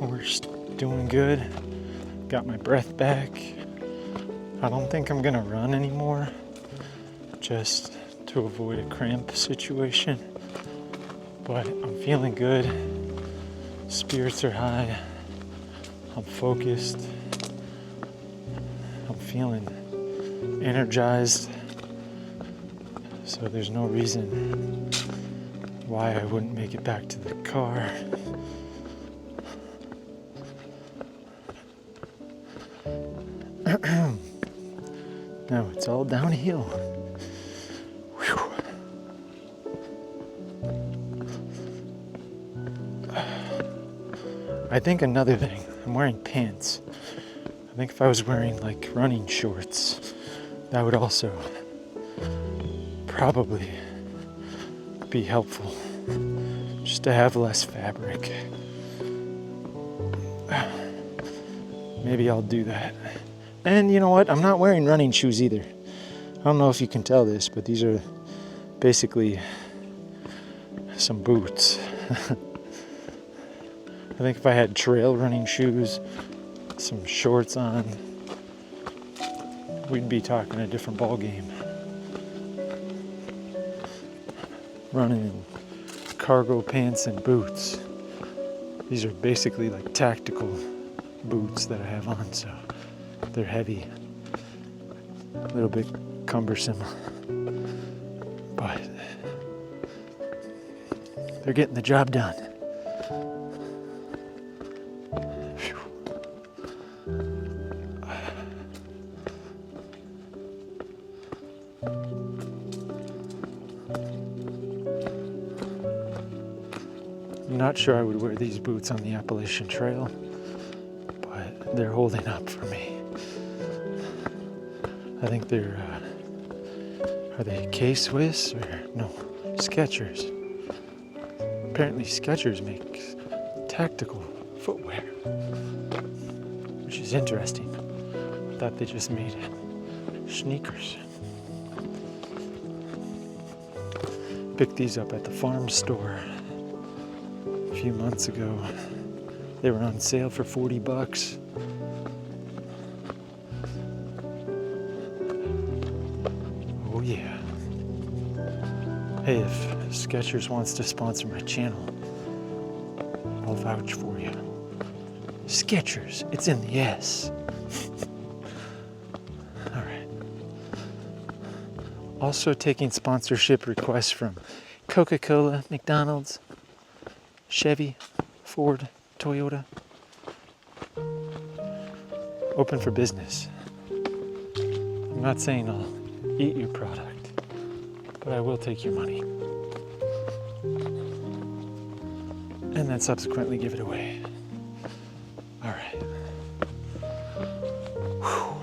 We're doing good. Got my breath back. I don't think I'm gonna run anymore, just to avoid a cramp situation. But I'm feeling good. Spirits are high. I'm focused. I'm feeling energized. So there's no reason why I wouldn't make it back to the car. Now it's all downhill. Whew. I think another thing, I'm wearing pants. I think if I was wearing like running shorts, that would also probably be helpful, just to have less fabric. Maybe I'll do that. And you know what? I'm not wearing running shoes either. I don't know if you can tell this, but these are basically some boots. I think if I had trail running shoes, some shorts on, we'd be talking a different ball game. Running in cargo pants and boots. These are basically like tactical boots that I have on, so they're heavy, a little bit cumbersome, but they're getting the job done. Phew. I'm not sure I would wear these boots on the Appalachian Trail, but they're holding up for me. I think they're, are they K-Swiss or no, Skechers. Apparently Skechers makes tactical footwear, which is interesting. I thought they just made sneakers. Picked these up at the farm store a few months ago. They were on sale for $40. Oh yeah. Hey, if Skechers wants to sponsor my channel, I'll vouch for you. Skechers, it's in the S. All right. Also taking sponsorship requests from Coca-Cola, McDonald's, Chevy, Ford, Toyota. Open for business. I'm not saying I'll eat your product, but I will take your money. And then subsequently give it away. All right. Whew.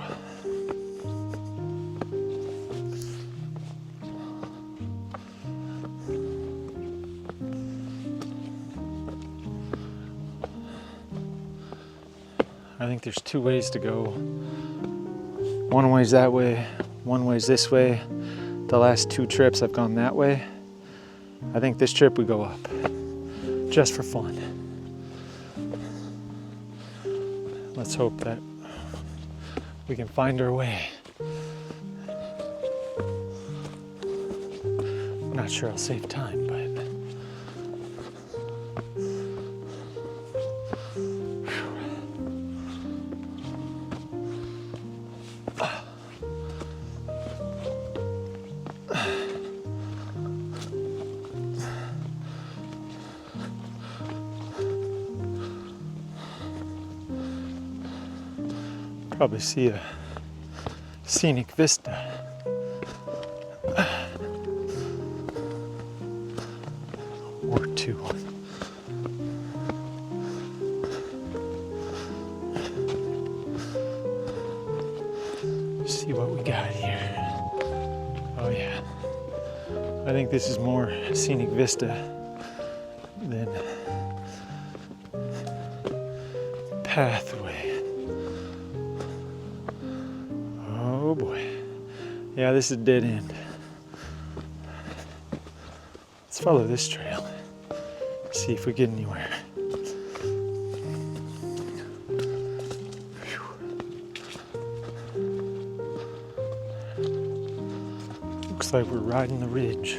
I think there's two ways to go. One way's that way, one way's this way. The last two trips I've gone that way. I think this trip we go up, just for fun. Let's hope that we can find our way. I'm not sure I'll save time, but probably see a scenic vista. Or two. See what we got here. Oh yeah. I think this is more scenic vista than pathway. Oh boy. Yeah, this is dead end. Let's follow this trail. See if we get anywhere. Whew. Looks like we're riding the ridge.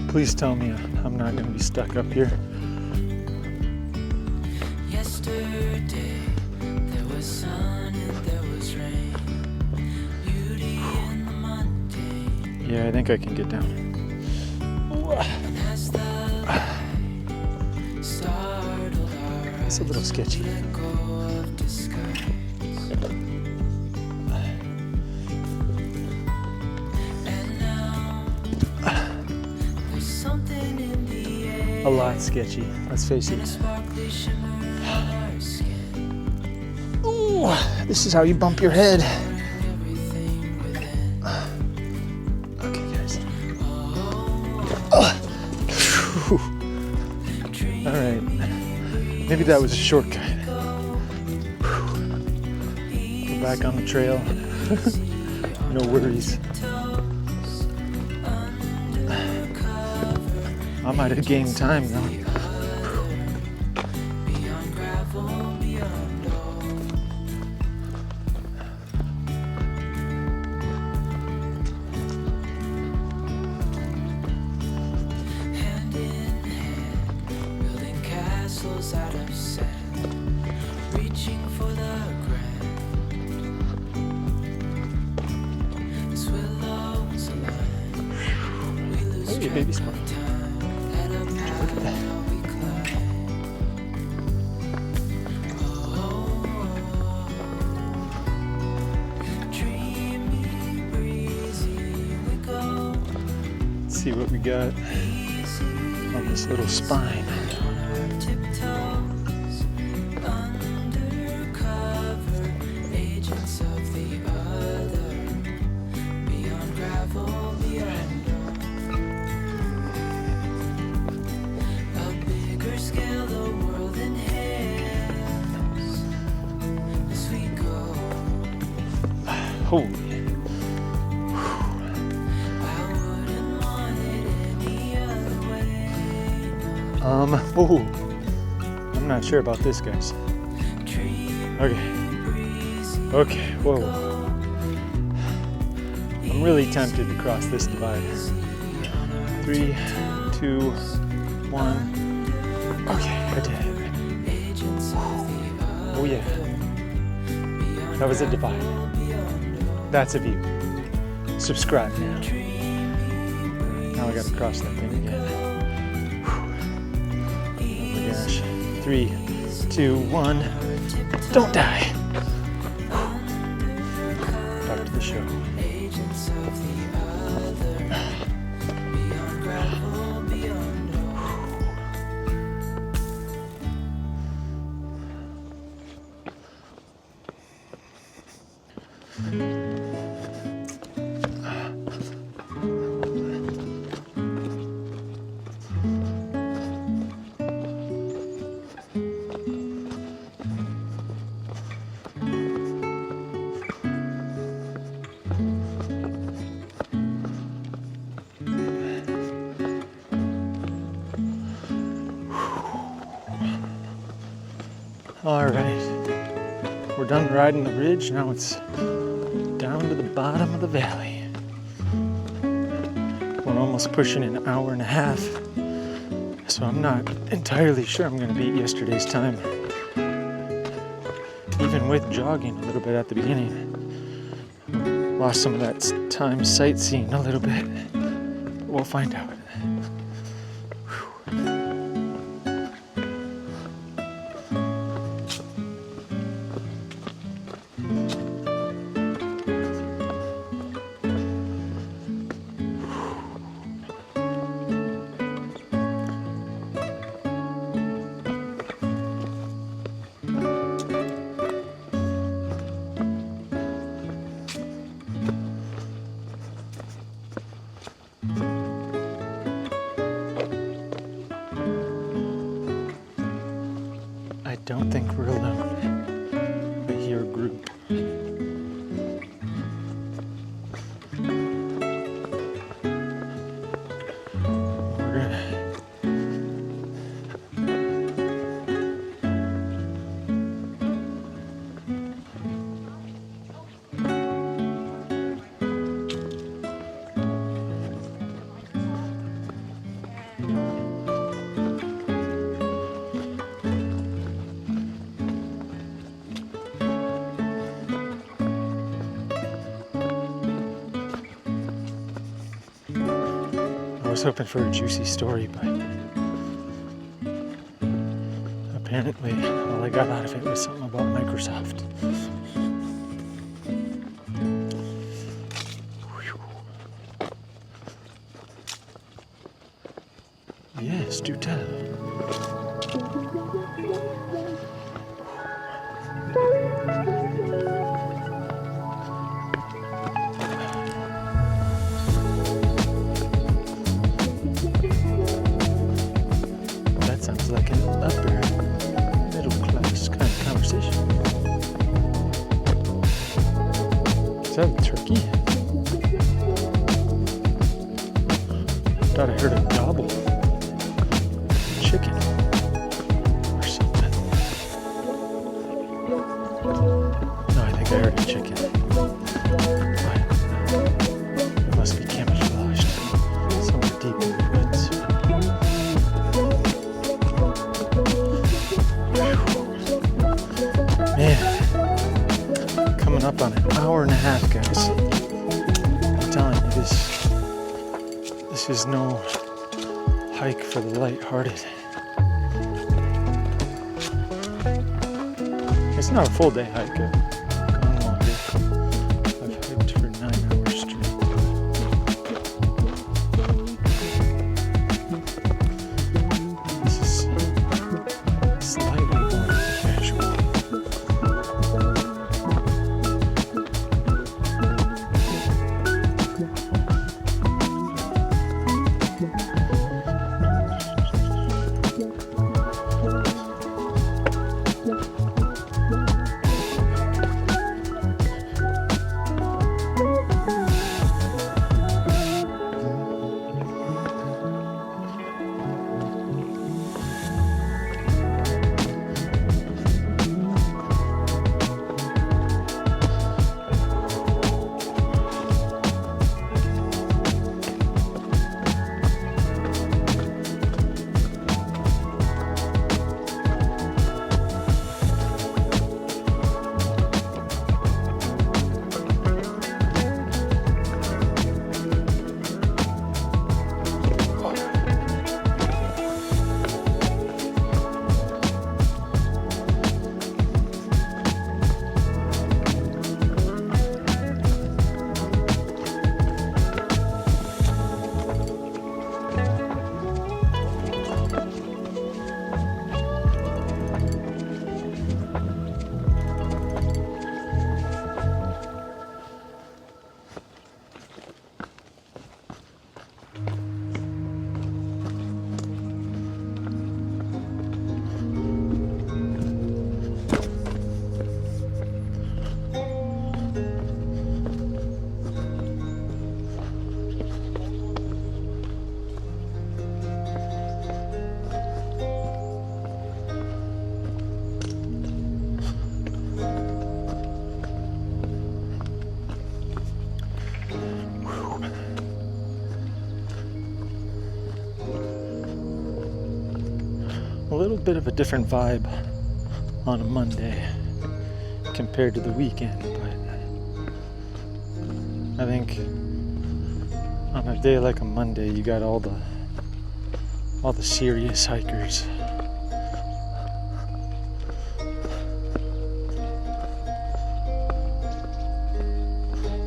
Please tell me I'm not going to be stuck up here. Yesterday there was sun and there was rain. Beauty in the mundane. Yeah, I think I can get down. And as the light startled our eyes, It's a little sketchy. let go of disguise. And now there's something in the air. A lot sketchy, let's face And a it. sparkly shimmer on our skin. Ooh, this is how you bump your head. Everything within. Okay, guys. Oh, All right. I Maybe that was a shortcut. We're back on the trail. No worries. I might have gained time though. Out of sand, reaching for the grand. As willows align, we lose Hey, track baby of squirrel. time. At a path we climb. Dreamy, breezy, we go. Let's see what we got on this little spine. Tiptoes, undercover, agents of the other, beyond gravel, beyond dawn. A bigger scale, the world inhales as we go. Holy. I wouldn't want it any other way. Oh, I'm not sure about this, guys. Okay. Okay, whoa. I'm really tempted to cross this divide. 3, 2, 1. Okay, I did it. Oh yeah. That was a divide. That's a view. Subscribe now. Now I gotta cross that thing again. Oh my gosh. 3, 2, 1. Don't die. Back to the show. Agents of the other, beyond gravel, beyond dawn. All right. We're done riding the ridge. Now it's down to the bottom of the valley. We're almost pushing an hour and a half. So I'm not entirely sure I'm going to beat yesterday's time. Even with jogging a little bit at the beginning. Lost some of that time sightseeing a little bit. But we'll find out. I don't think we're alone. I hear a group. We're gonna... I was hoping for a juicy story, but apparently all I got out of it was something about Microsoft. Whew. Yes, do tell. That sounds like an upper. Is that a turkey? Thought I heard a gobble. Chicken or something. No, I think I heard a chicken. It must be camouflaged somewhere deep in the woods. Man, coming up on an hour and a half, guys. I'm telling you, this is no hike for the lighthearted. It's not a full day hike. I've gone longer. I've hiked for 9 hours straight. This is slightly more casual. A little bit of a different vibe on a Monday compared to the weekend, but I think on a day like a Monday you got all the serious hikers.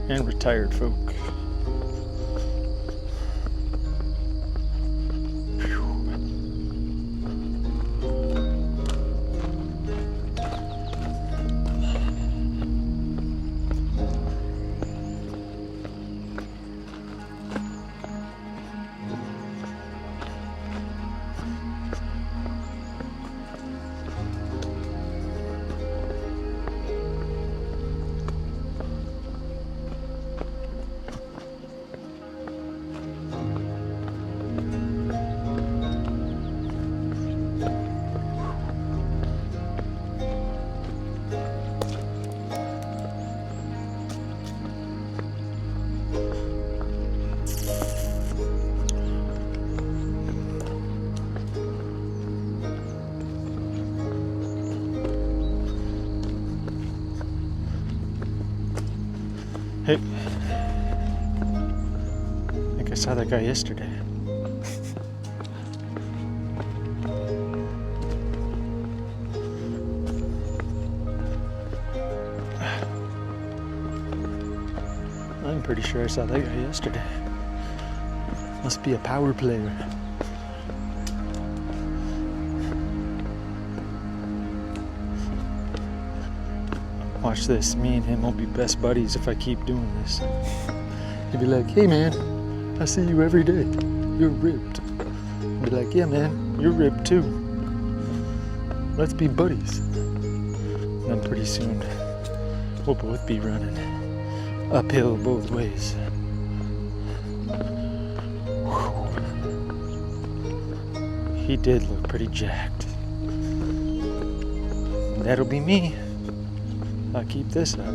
And retired folk. Hey, I think I saw that guy yesterday. I'm pretty sure I saw that guy yesterday. Must be a power player. Watch this, me and him will be best buddies if I keep doing this. He'd be like, hey man, I see you every day. You're ripped. I'd be like, yeah man, you're ripped too. Let's be buddies. And then pretty soon, we'll both be running uphill both ways. He did look pretty jacked. That'll be me. I'll keep this up.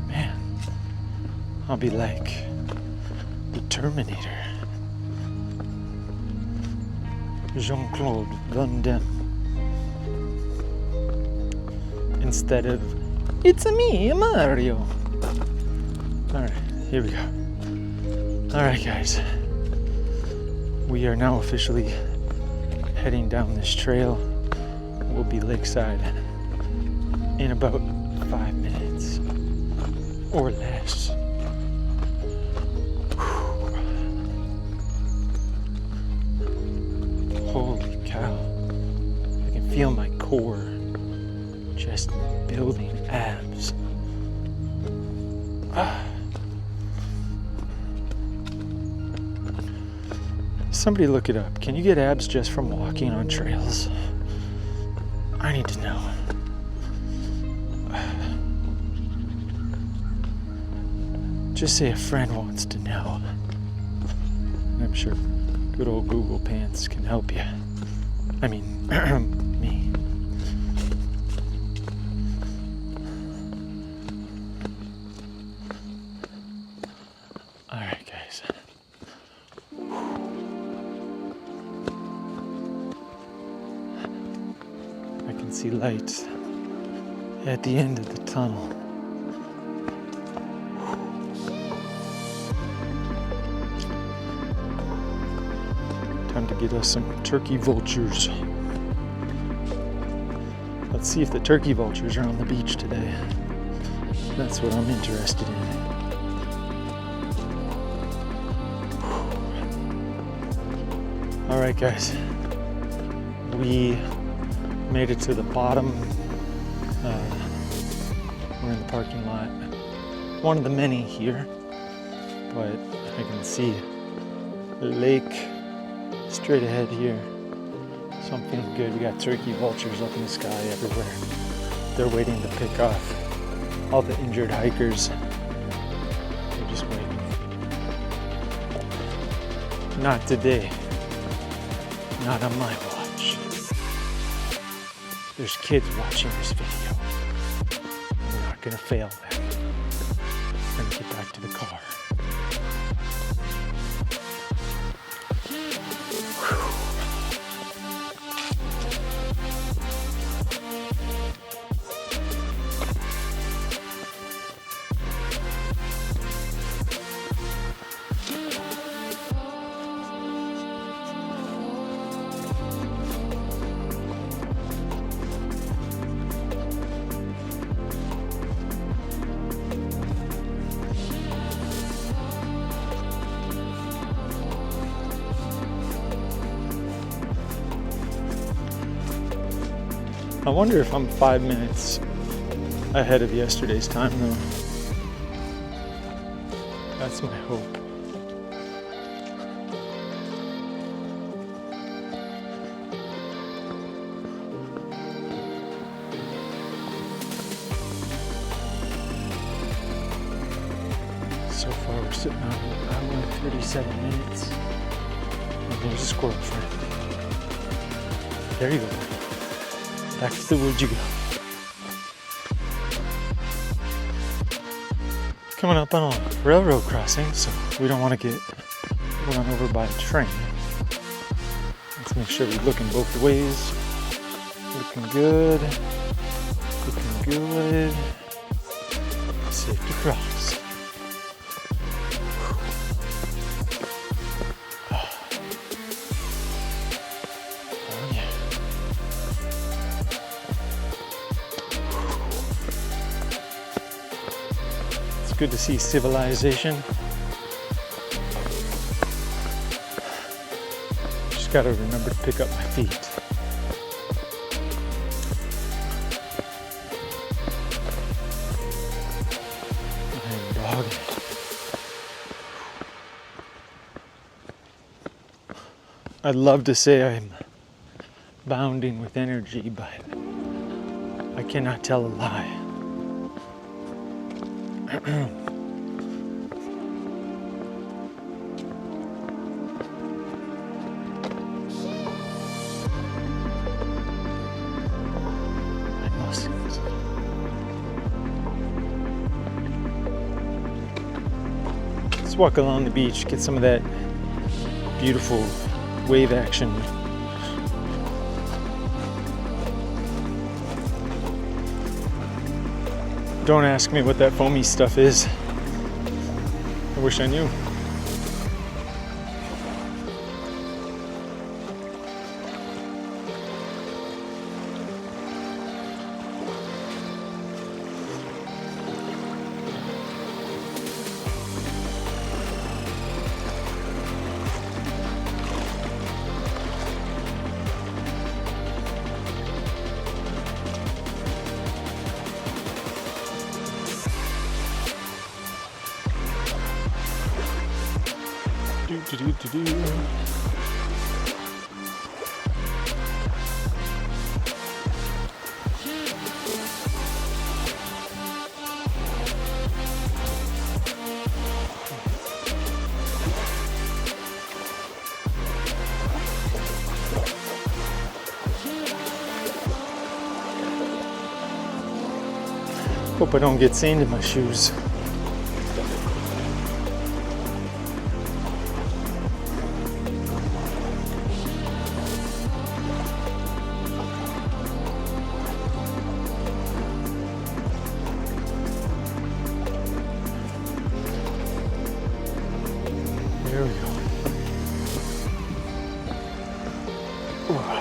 Man, I'll be like the Terminator. Jean-Claude Van Damme. Instead of, it's me, Mario. Alright, here we go. Alright, guys. We are now officially heading down this trail. We'll be lakeside in about 5 minutes or less. Holy cow. I can feel my core just building abs. Somebody look it up. Can you get abs just from walking on trails? I need to know. Just say a friend wants to know. I'm sure good old Google Pants can help you. I mean, me. Alright, guys. I can see lights at the end of the tunnel. Time to get us some turkey vultures. Let's see if the turkey vultures are on the beach today. That's what I'm interested in. Alright, guys. We made it to the bottom. We're in the parking lot. One of the many here, but I can see the lake straight ahead here. So I'm feeling good. We got turkey vultures up in the sky everywhere. They're waiting to pick off all the injured hikers. They're just waiting. Not today. Not on my watch. There's kids watching this video. We're not gonna fail them. We're gonna get back to the car. I wonder if I'm 5 minutes ahead of yesterday's time though. That's my hope. So far we're sitting on an hour and 37 minutes. And there's a squirrel friend. There you go. Back to the woods you go. Coming up on a railroad crossing, so we don't want to get run over by a train. Let's make sure we're looking both ways. Looking good. Looking good. Safe to cross. Good to see civilization. Just gotta remember to pick up my feet. And dog. I'd love to say I'm bounding with energy, but I cannot tell a lie. Let's walk along the beach, get some of that beautiful wave action. Don't ask me what that foamy stuff is. I wish I knew. Do. Hope I don't get sand in my shoes. There we go. Ooh.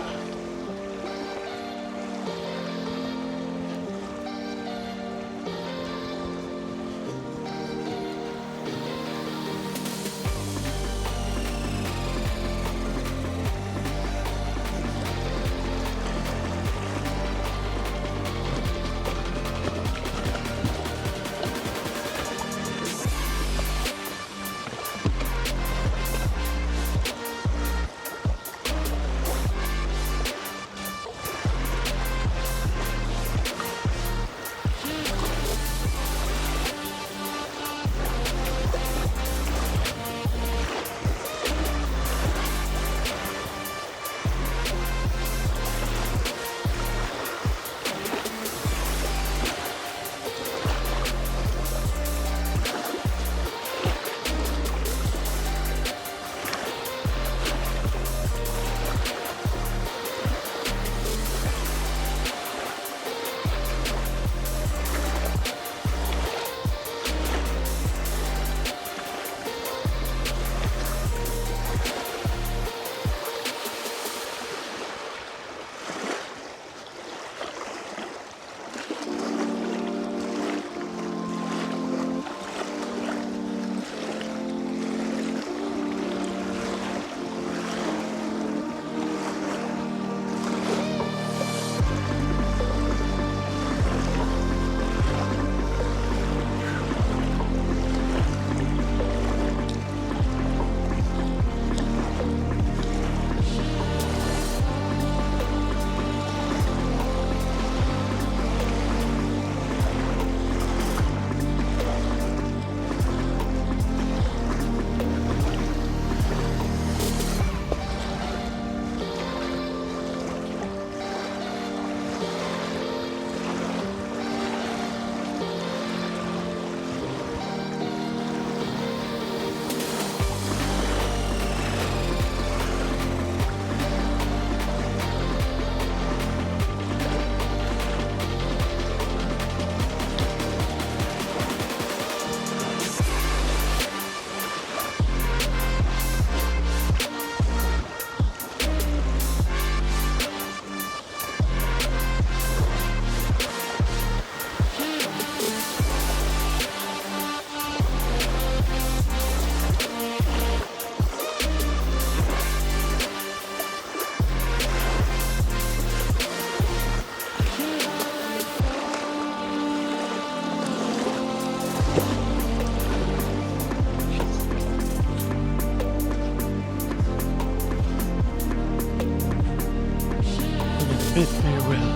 Bid farewell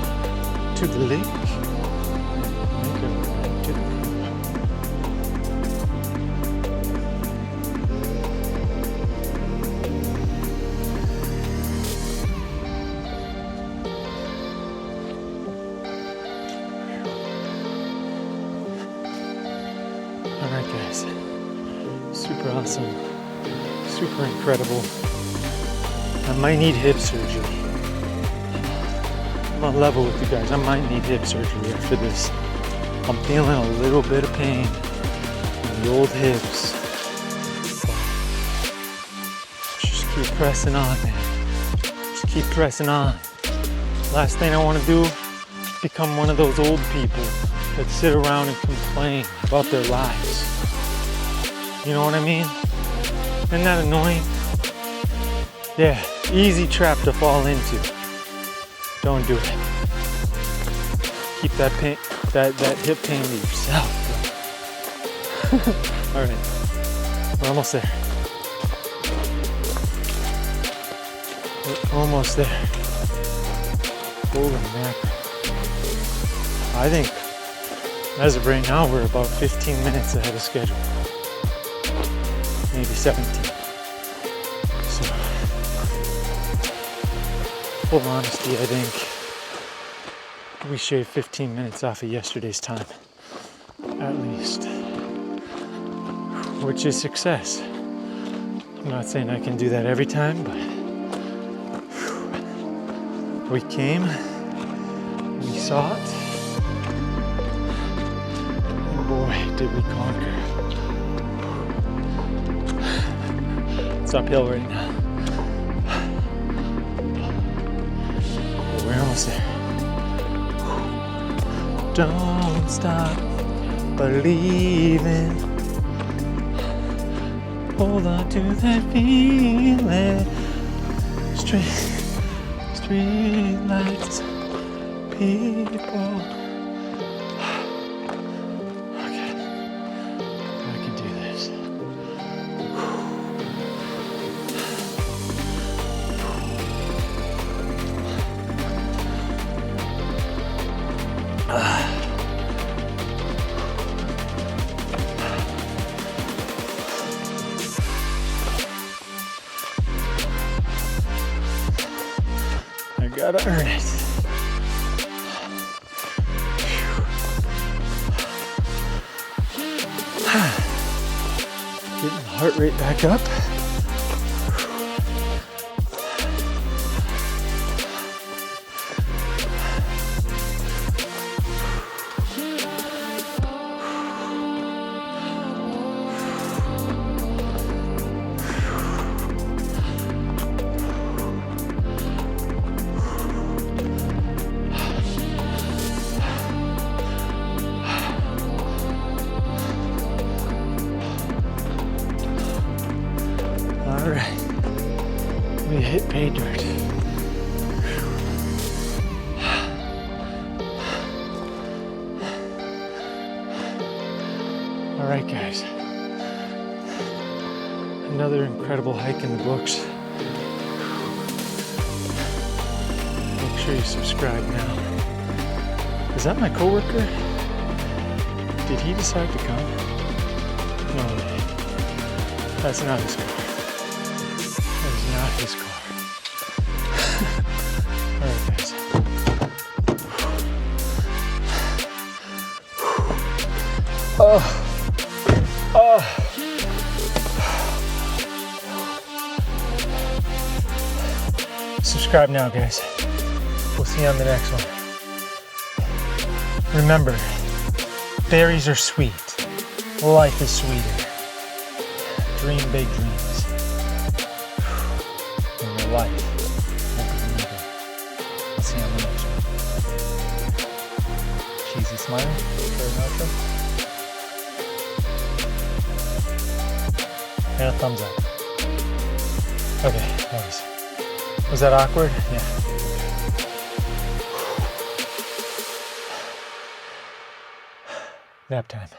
to the lake. Make a right to the Alright guys, super awesome, super incredible. I might need hip surgery. I'm on level with you guys, I might need hip surgery after this. I'm feeling a little bit of pain in the old hips. Just keep pressing on, man. Just keep pressing on. Last thing I want to do is become one of those old people that sit around and complain about their lives. You know what I mean? Isn't that annoying? Yeah, easy trap to fall into. Don't do it. Keep that pain, that hip pain to yourself. All right, we're almost there. We're almost there. Holy mackerel. I think as of right now, we're about 15 minutes ahead of schedule. Maybe 17. So, full honesty, I think we shaved 15 minutes off of yesterday's time, at least, which is success. I'm not saying I can do that every time, but we came, we saw it, and boy, did we conquer. It's uphill right now. But we're almost there. Don't stop believing. Hold on to that feeling. Street lights, people. Okay, I can do this. I gotta earn it. Getting the heart rate back up. All right, we hit pay dirt. All right, guys, another incredible hike in the books. Make sure you subscribe now. Is that my coworker? Did he decide to come? No way. That's not his car. Not his car. Alright guys. Subscribe now, guys. We'll see you on the next one. Remember, berries are sweet. Life is sweeter. Dream big dreams. Life. I'll see you on the next one. Cheesy smile for an outro. And a thumbs up. Okay, thanks. Was that awkward? Yeah. Nap time.